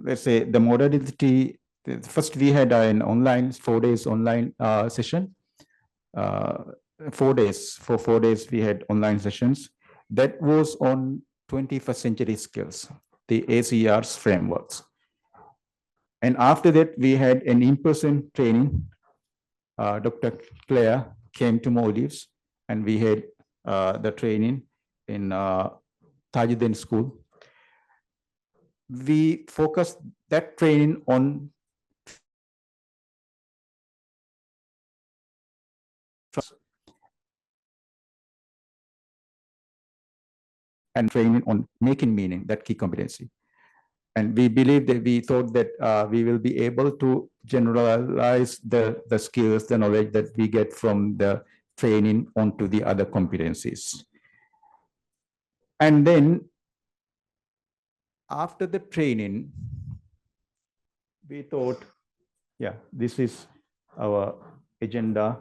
Speaker 8: let's say, the modality. First, we had an online 4 days online session. 4 days. For 4 days, we had online sessions. That was on 21st century skills, the ACR's frameworks. And after that, we had an in-person training. Dr. Claire came to Maldives, and we had the training in Tajuddin School. We focused that training on and training on making meaning, that key competency. And we believe that we thought that we will be able to generalize the skills, the knowledge that we get from the training onto the other competencies. And then after the training, we thought, yeah, this is our agenda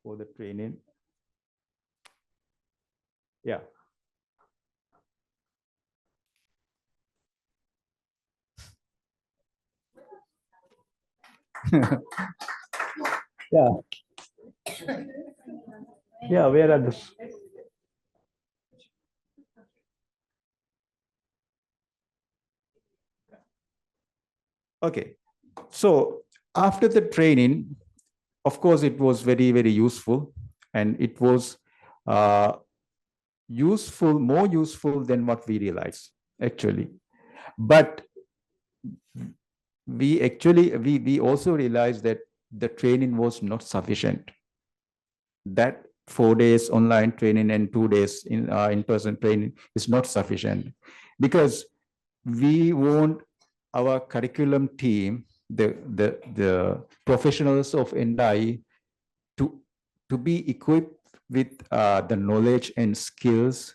Speaker 8: for the training. Yeah. Yeah. Yeah, where are the... Okay, so after the training, of course, it was very, very useful, and it was useful, more useful than what we realized, actually. But we actually, we also realized that the training was not sufficient. That 4 days online training and 2 days in-person training is not sufficient, because we want our curriculum team, the professionals of NI, to be equipped with the knowledge and skills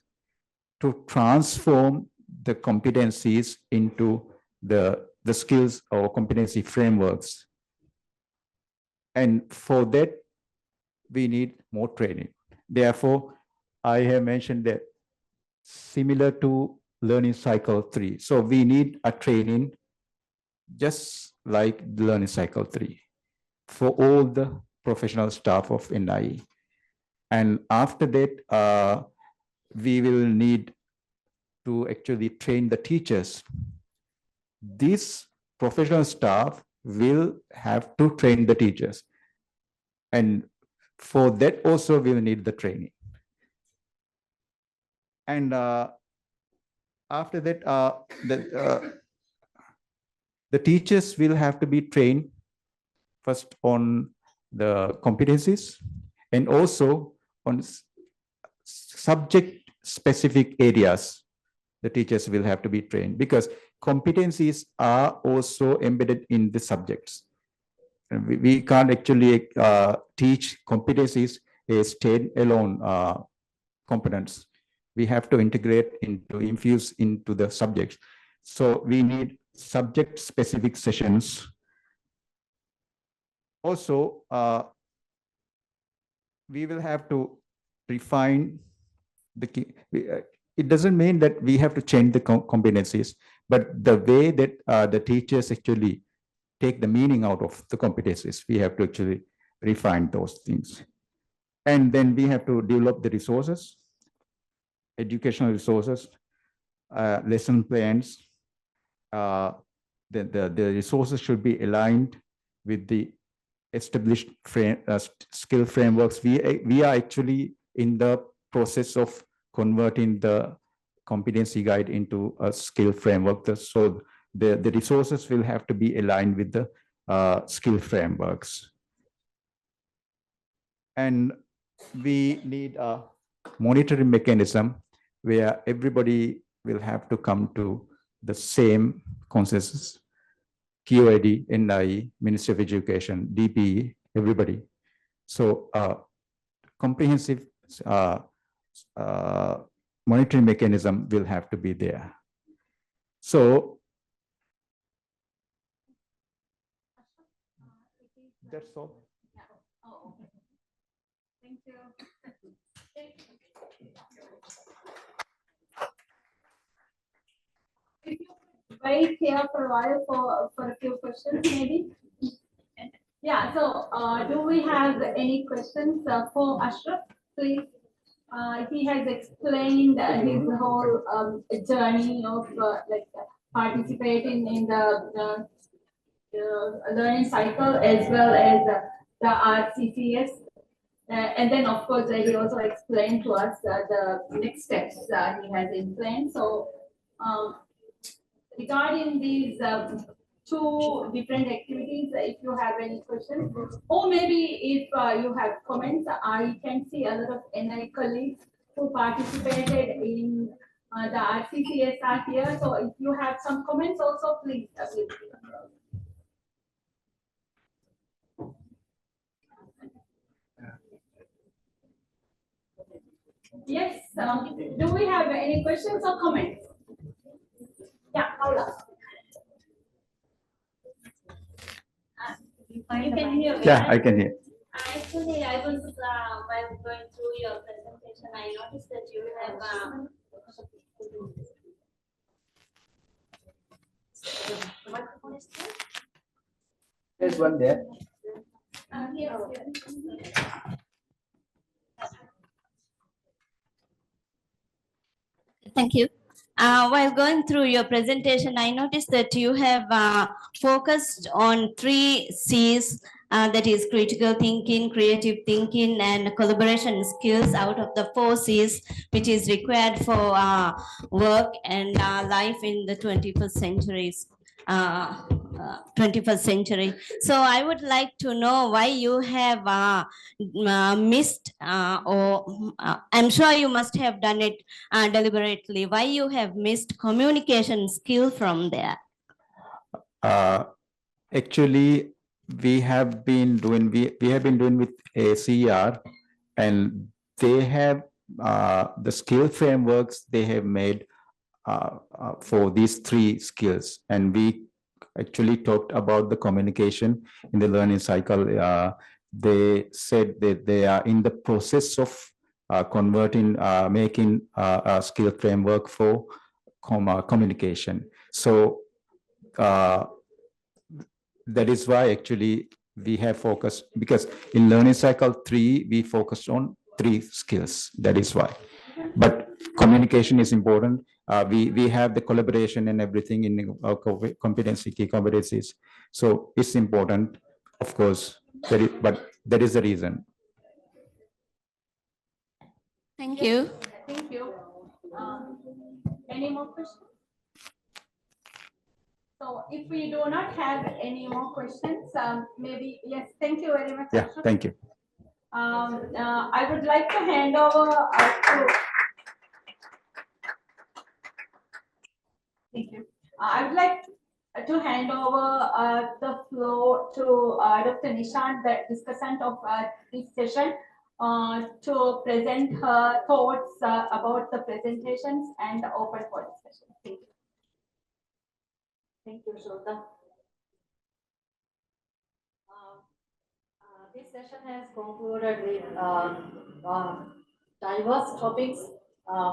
Speaker 8: to transform the competencies into the skills or competency frameworks. And for that, we need more training. Therefore, I have mentioned that similar to learning cycle 3. So we need a training just like the learning cycle 3 for all the professional staff of NIE. And after that, we will need to actually train the teachers. This professional staff will have to train the teachers. And for that also, we will need the training. And after that, the teachers will have to be trained first on the competencies and also on subject specific areas. The teachers will have to be trained, because competencies are also embedded in the subjects. And we can't actually teach competencies as stand-alone competence. We have to integrate infuse into the subjects. So we need subject specific sessions. Also, we will have to refine the key. It doesn't mean that we have to change the competencies, but the way that the teachers actually take the meaning out of the competencies, we have to actually refine those things. And then we have to develop the resources, educational resources, lesson plans. The resources should be aligned with the established skill frameworks. We are actually in the process of converting the competency guide into a skill framework. So the resources will have to be aligned with the skill frameworks. And we need a monitoring mechanism where everybody will have to come to the same consensus. QID, NIE, Ministry of Education, DPE, everybody. So comprehensive monitoring mechanism will have to be there. So that's all.
Speaker 1: Thank you. Wait here for a while for a few questions, maybe. Yeah, so do we have any questions for Ashraf, please? He has explained his whole journey of participating in the learning cycle as well as the RCCS. And then, of course, he also explained to us the next steps he has in plan. So, regarding these two different activities, if you have any questions, or maybe if you have comments, I can see a lot of NI colleagues who participated in the RCCS are here. So, if you have some comments, also please. Yes, do we have any questions or comments? Yeah, Paula. You can hear me.
Speaker 8: Yeah, I can hear.
Speaker 4: Actually, I was while going through your presentation, I noticed that you have
Speaker 8: There's one there.
Speaker 4: Thank you. While going through your presentation, I noticed that you have focused on 3 C's, that is critical thinking, creative thinking, and collaboration skills out of the 4 C's, which is required for work and life in the 21st century. So I would like to know why you have missed, or I'm sure you must have done it deliberately, why you have missed communication skill from there.
Speaker 8: Actually, we have been doing with ACR, and they have the skill frameworks they have made for these 3 skills, and we actually talked about the communication in the learning cycle. They said that they are in the process of making a skill framework for communication. So that is why actually we have focused, because in learning cycle 3, we focused on 3 skills. That is why. But communication is important. We have the collaboration and everything in our competency, key competencies. So it's important, of course, but that is the reason.
Speaker 4: Thank you.
Speaker 1: Thank you. Any more questions? So if we do not have any more questions, maybe, yes, thank you very much.
Speaker 8: Yeah, thank you.
Speaker 1: I would like to hand over to... Thank you. I would like to hand over the floor to Dr. Nishant, the discussant of this session, to present her thoughts about the presentations and open for discussion. Thank you.
Speaker 9: Thank you, Shota. This session has concluded with diverse topics,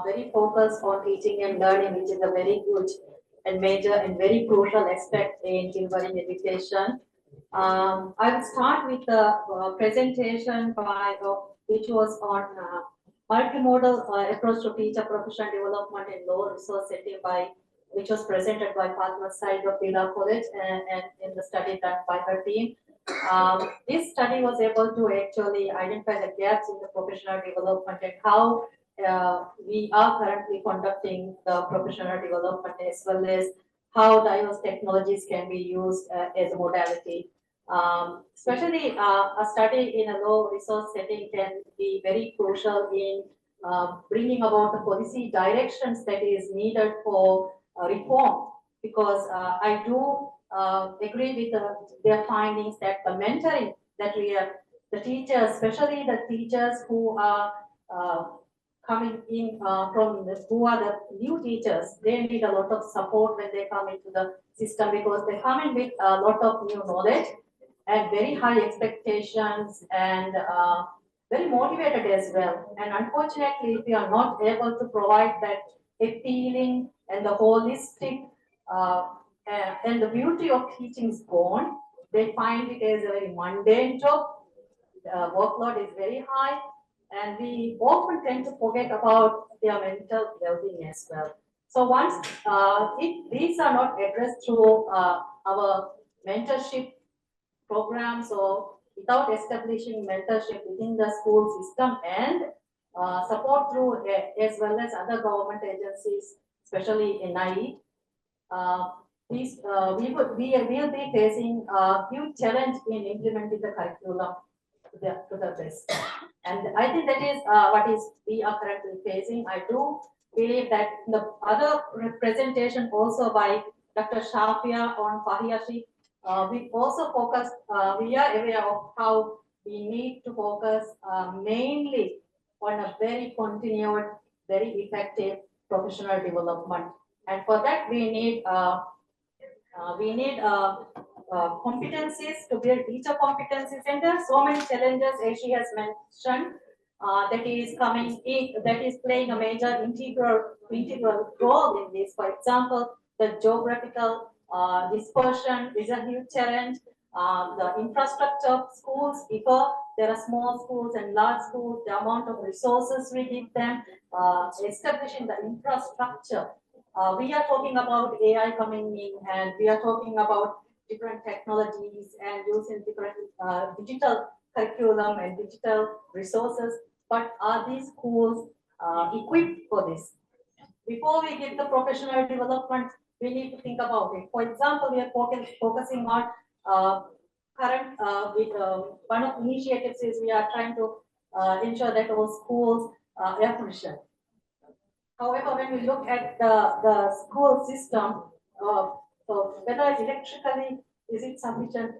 Speaker 9: very focused on teaching and learning, which is a very huge and major and very crucial aspect in children education. I will start with the presentation which was on multimodal approach to teacher professional development in low resource setting, which was presented by Fatma Said of Pila College and in the study done by her team. This study was able to actually identify the gaps in the professional development and how we are currently conducting the professional development, as well as how diverse technologies can be used as a modality. Especially a study in a low resource setting can be very crucial in bringing about the policy directions that is needed for reform. Because I do agree with their findings that the mentoring that the teachers, especially the teachers who are coming in who are the new teachers, they need a lot of support when they come into the system, because they come in with a lot of new knowledge and very high expectations and very motivated as well. And unfortunately, if you are not able to provide that appealing and the holistic and the beauty of teaching is gone, they find it as a very mundane job. Workload is very high, and we often tend to forget about their mental well-being as well. So once if these are not addressed through our mentorship programs or without establishing mentorship within the school system and support through as well as other government agencies, especially NIE, we will be facing a huge challenge in implementing the curriculum to the best. And I think that is what is we are currently facing. I do believe that the other presentation also by Dr. Shafia on Fahiyashi, we also focus, we are aware of how we need to focus mainly on a very continued, very effective professional development. And for that, we need competencies to build teacher competencies, and there are so many challenges as she has mentioned that is coming in, that is playing a major integral role in this. For example, the geographical dispersion is a huge challenge. The infrastructure of schools, if there are small schools and large schools, the amount of resources we give them, establishing the infrastructure. We are talking about AI coming in, and we are talking about different technologies and using different digital curriculum and digital resources. But are these schools equipped for this? Before we get the professional development, we need to think about it. For example, we are focusing on current one of the initiatives is we are trying to ensure that our schools air conditioned. However, when we look at the school system, so whether electrically is it sufficient?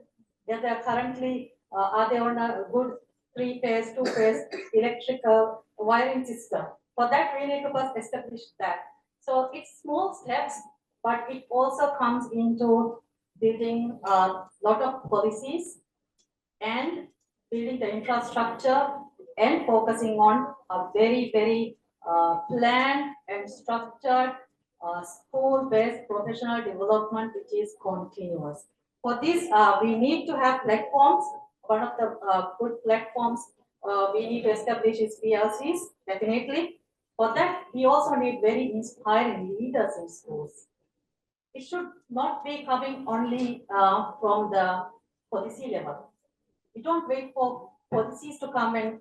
Speaker 9: If they are currently are they on a good 3-phase, 2-phase electrical wiring system? For that, we need to first establish that. So it's small steps, but it also comes into building a lot of policies and building the infrastructure and focusing on a very planned and structured school-based professional development, which is continuous. For this, we need to have platforms. One of the good platforms we need to establish is PLCs, definitely. For that, we also need very inspiring leaders in schools. It should not be coming only from the policy level. We don't wait for policies to come and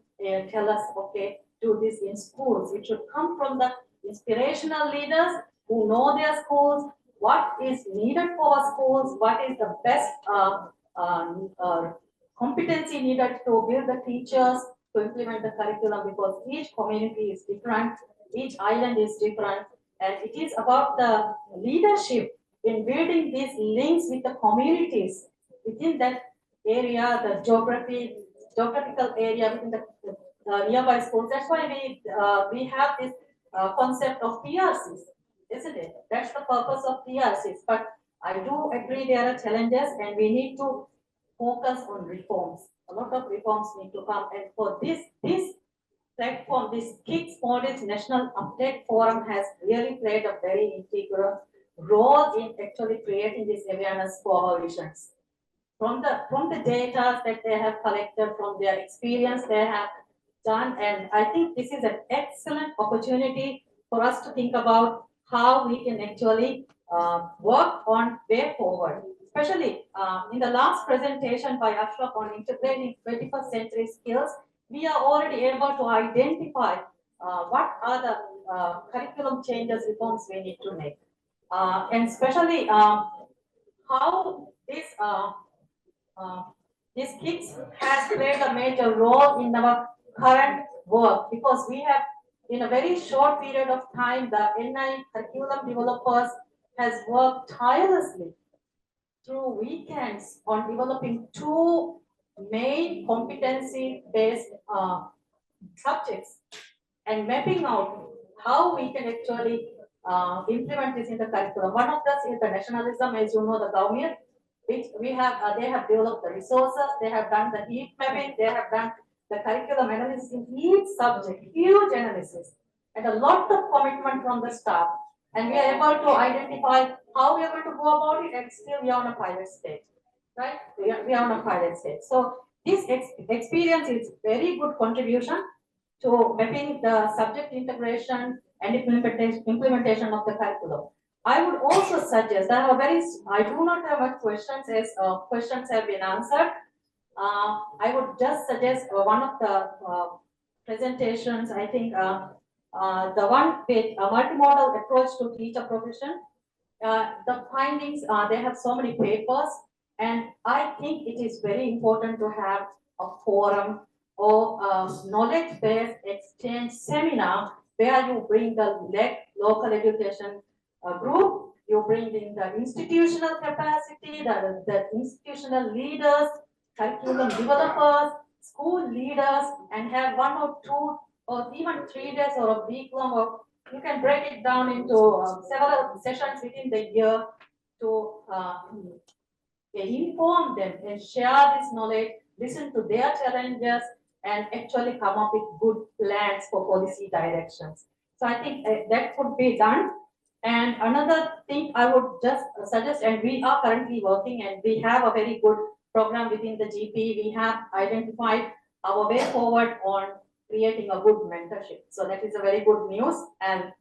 Speaker 9: tell us, okay, do this in schools. It should come from the inspirational leaders who know their schools, what is needed for our schools, what is the best competency needed to build the teachers to implement the curriculum, because each community is different, each island is different, and it is about the leadership in building these links with the communities within that area, the geographical area within the nearby schools. That's why we have this concept of PRCs, isn't it? That's the purpose of PRCs. But I do agree there are challenges, and we need to focus on reforms. A lot of reforms need to come, and for this platform, this KIX Maldives National Uptake Forum has really played a very integral role in actually creating this awareness for our visions. From the data that they have collected, from their experience they have done, and I think this is an excellent opportunity for us to think about how we can actually work on way forward. Especially in the last presentation by Ashraf on integrating 21st century skills, we are already able to identify what are the curriculum changes, reforms we need to make, and especially how this this KIX has played a major role in our current work because we have, in a very short period of time, the NI curriculum developers has worked tirelessly through weekends on developing two main competency-based subjects and mapping out how we can actually implement this in the curriculum. One of those is the nationalism, as you know, the government, which we have, they have developed the resources, they have done the heat mapping, they have done the curriculum analysis in each subject, huge analysis, and a lot of commitment from the staff. And we are able to identify how we are going to go about it, and still we are on a pilot stage, right? We are on a pilot stage. So this experience is very good contribution to mapping the subject integration and implementation of the curriculum. I would also suggest, I do not have much questions as questions have been answered. I would just suggest one of the presentations, I think the one with a multimodal approach to teacher profession. The findings, they have so many papers, and I think it is very important to have a forum or knowledge-based exchange seminar where you bring the local education group, you bring in the institutional capacity, the institutional leaders, curriculum developers, school leaders, and have 1 or 2 or even 3 days or a week long, or you can break it down into several sessions within the year to inform them and share this knowledge, listen to their challenges, and actually come up with good plans for policy directions. So I think that could be done. And another thing I would just suggest, and we are currently working, and we have a very good program within the GP. We have identified our way forward on creating a good mentorship. So that is a very good news. And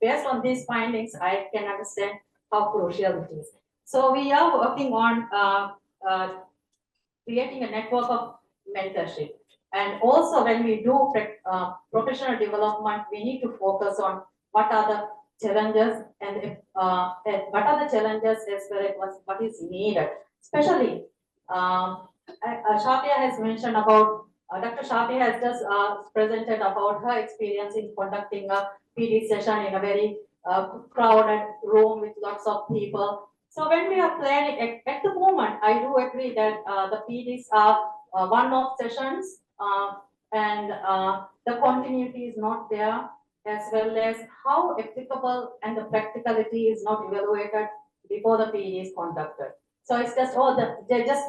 Speaker 9: based on these findings, I can understand how crucial it is. So we are working on creating a network of mentorship. And also when we do professional development, we need to focus on what are the challenges and what are the challenges as well as what is needed. Especially, Shafia has mentioned about, Dr. Shafia has just presented about her experience in conducting a PD session in a very crowded room with lots of people. So when we are planning, at the moment, I do agree that the PDs are one-off sessions and the continuity is not there, as well as how applicable and the practicality is not evaluated before the PD is conducted. So it's just, they just,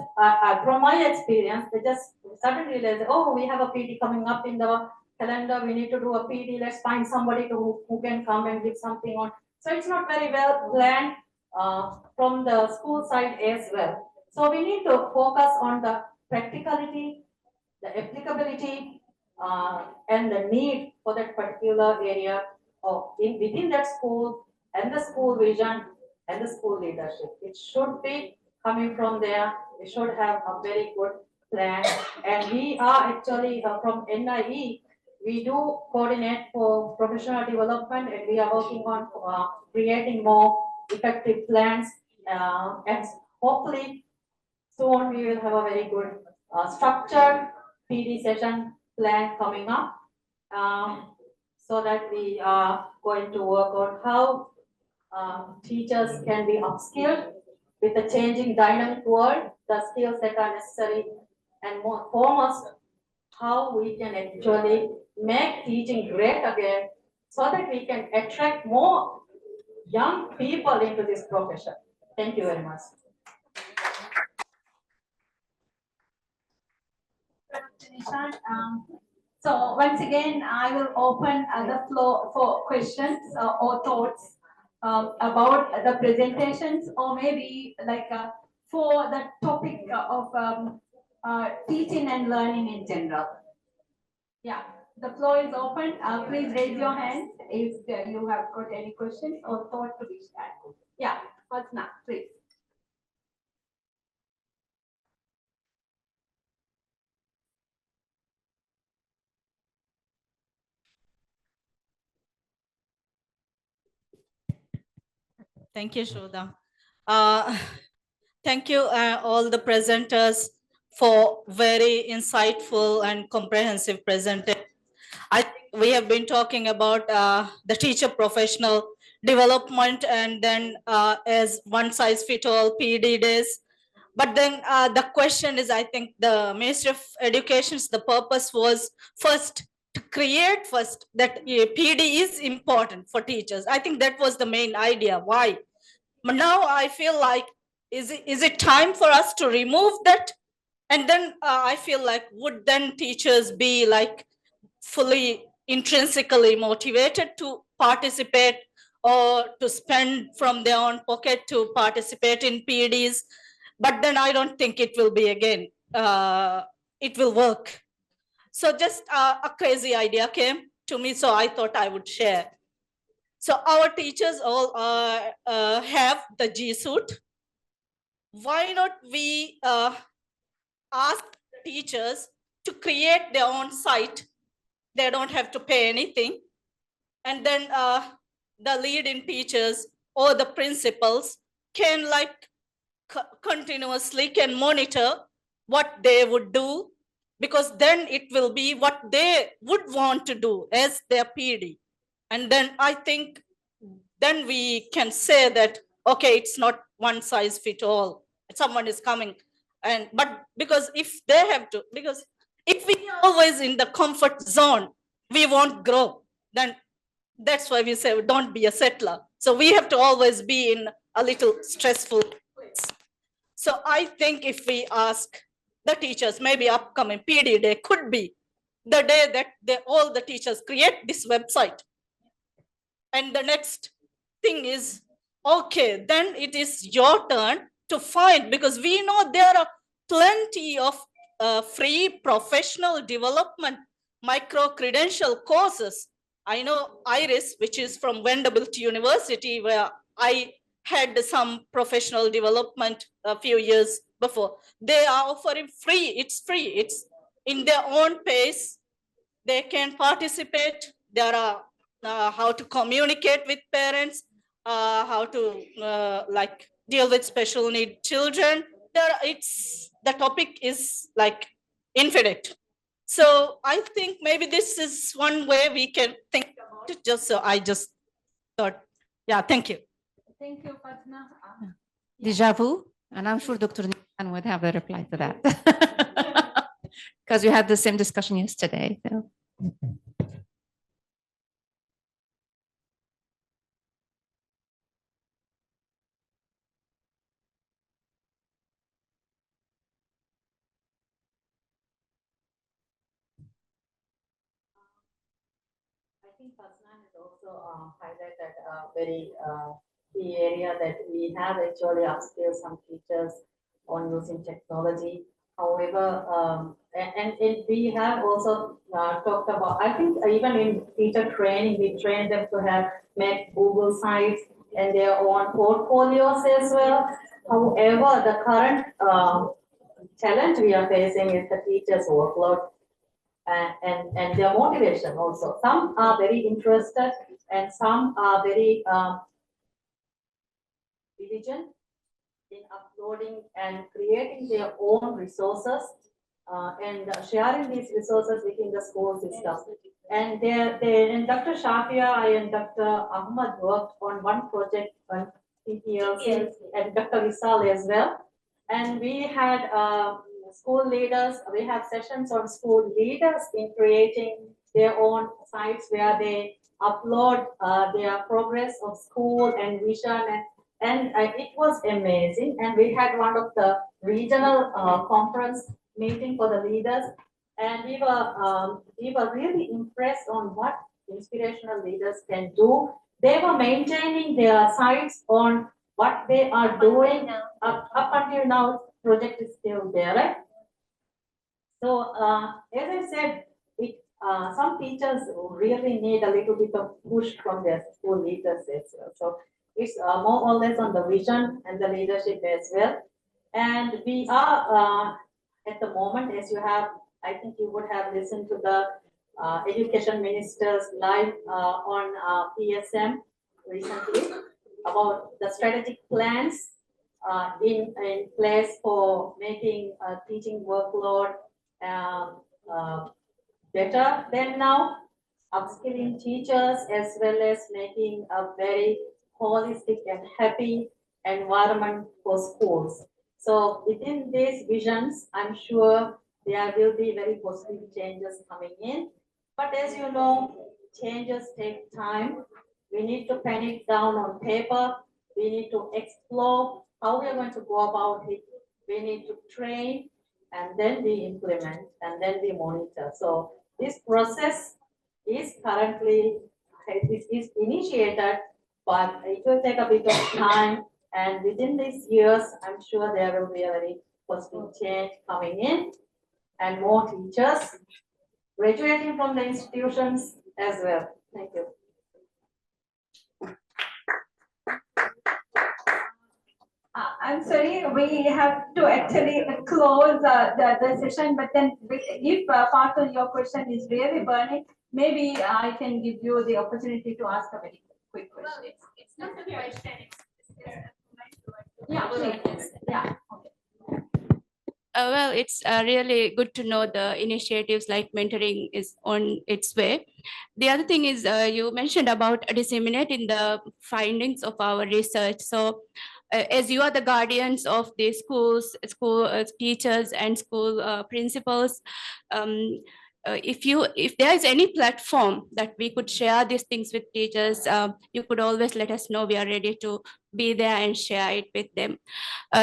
Speaker 9: from my experience, they just suddenly realize, oh, we have a PD coming up in the calendar, we need to do a PD, let's find somebody who can come and give something on. So it's not very well planned from the school side as well. So we need to focus on the practicality, the applicability, and the need for that particular area of within that school and the school vision and the school leadership. It should be coming from there. We should have a very good plan. And we are actually from NIE, we do coordinate for professional development, and we are working on creating more effective plans. And hopefully soon we will have a very good structured PD session plan coming up, so that we are going to work on how teachers can be upskilled with the changing dynamic world, the skills that are necessary, and more foremost, how we can actually make teaching great again so that we can attract more young people into this profession. Thank you very much.
Speaker 1: So once again, I will open the floor for questions or thoughts about the presentations, or maybe like for the topic of teaching and learning in general. Yeah, the floor is open. Please raise your hand if you have got any questions or thought to be shared. Yeah, what's now, please.
Speaker 10: Thank you, Shoda. Thank you, all the presenters, for very insightful and comprehensive presentation. I think we have been talking about the teacher professional development, and then as one size fit all PD days. But then the question is, I think the Ministry of Education's the purpose was first to create first that PD is important for teachers. I think that was the main idea. Why? But now I feel like, is it time for us to remove that? And then I feel like, would then teachers be like fully intrinsically motivated to participate or to spend from their own pocket to participate in PDs? But then I don't think it will be again, it will work. So just a crazy idea came to me, so I thought I would share. So our teachers all have the G Suite. Why not we ask the teachers to create their own site? They don't have to pay anything. And then the leading teachers or the principals can like continuously can monitor what they would do, because then it will be what they would want to do as their PD. And then I think then we can say that, okay, it's not one size fit all. Someone is coming, and but because if they have to, because if we are always in the comfort zone, we won't grow. Then that's why we say don't be a settler. So we have to always be in a little stressful place. So I think if we ask the teachers, maybe upcoming PD day could be the day that all the teachers create this website. And the next thing is, okay, then it is your turn to find, because we know there are plenty of free professional development micro-credential courses. I know Iris, which is from Vanderbilt University, where I had some professional development a few years before. They are offering free, it's free, it's in their own pace. They can participate. There are how to communicate with parents, how to like deal with special need children. The topic is like infinite. So I think maybe this is one way we can think about it. Just so I just thought, yeah, thank you.
Speaker 1: Thank you, Fatma.
Speaker 11: Deja vu, and I'm sure Dr. Nihan would have a reply to that. Because we had the same discussion yesterday. So.
Speaker 9: I think Fasnan has also highlighted a very key area that we have actually upskilled some teachers on using technology. However, and we have also talked about, I think even in teacher training, we train them to have make Google sites and their own portfolios as well. However, the current challenge we are facing is the teachers' workload and their motivation also. Some are very interested and some are very diligent in uploading and creating their own resources and sharing these resources within the school system. And and Dr. Shafia and Dr. Ahmad worked on one project on PPLC and Dr. Vishal as well. And we had school leaders, we have sessions on school leaders in creating their own sites where they upload their progress of school and vision, and it was amazing. And we had one of the regional conference meeting for the leaders, and we were really impressed on what inspirational leaders can do. They were maintaining their sites on what they are doing up until now. Project is still there, right? So as I said, some teachers really need a little bit of push from their school leaders as well. So it's more or less on the vision and the leadership as well. And we are at the moment, as you have, I think you would have listened to the education ministers live on PSM recently about the strategic plans in place for making teaching workload better than now, upskilling teachers as well as making a very holistic and happy environment for schools. So within these visions, I'm sure there will be very positive changes coming in. But as you know, changes take time. We need to pen it down on paper. We need to explore how we are going to go about it. We need to train, and then we implement, and then we monitor. So this process is currently, it is initiated, but it will take a bit of time. And within these years, I'm sure there will be a very positive change coming in, and more teachers graduating from the institutions as well. Thank you.
Speaker 1: I'm sorry, we have to actually close the session, but then if part of your question is really burning, maybe I can give you the opportunity to ask a very quick question. Well, it's not a question, yeah, please. Yeah, okay.
Speaker 3: Well, it's really good to know the initiatives like mentoring is on its way. The other thing is you mentioned about disseminating the findings of our research. So as you are the guardians of the schools, teachers and school principals, if there is any platform that we could share these things with teachers, you could always let us know. We are ready to be there and share it with them.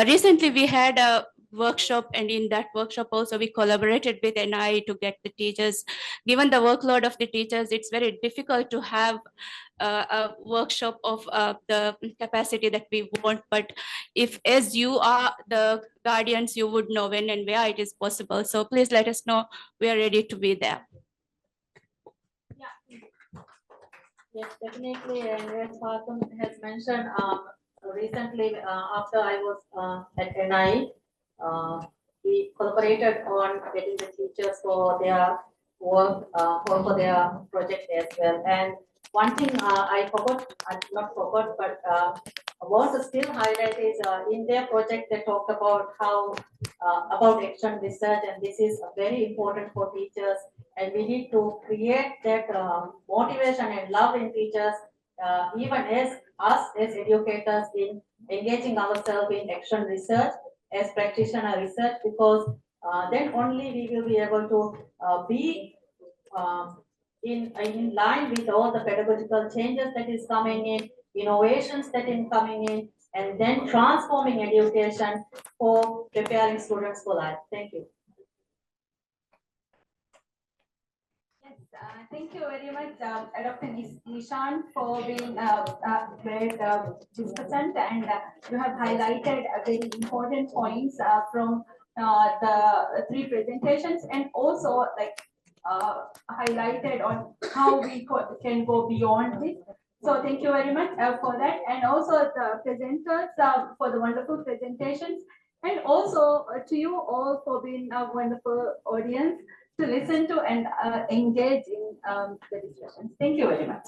Speaker 3: Recently, we had a workshop, and in that workshop also we collaborated with NI to get the teachers. Given the workload of the teachers, it's very difficult to have a workshop of the capacity that we want, but if as you are the guardians, you would know when and where it is possible. So please let us know. We are ready to be there.
Speaker 9: Yes, definitely. And as Fatum has mentioned, recently after I was at NI, we collaborated on getting the teachers for their work, for their project as well. And one thing I forgot, not forgot, but I want to still highlight is in their project they talked about how about action research, and this is very important for teachers. And we need to create that motivation and love in teachers, even as us as educators, in engaging ourselves in action research as practitioner research, because then only we will be able to be in line with all the pedagogical changes that is coming in, innovations that is coming in, and then transforming education for preparing students for life. Thank you.
Speaker 1: Yes, thank you very much, Dr. Nishan, for being a great discussant, and you have highlighted very important points from the three presentations, and also like highlighted on how we can go beyond this. So thank you very much for that, and also the presenters for the wonderful presentations, and also to you all for being a wonderful audience to listen to and engage in the discussions. Thank you very much.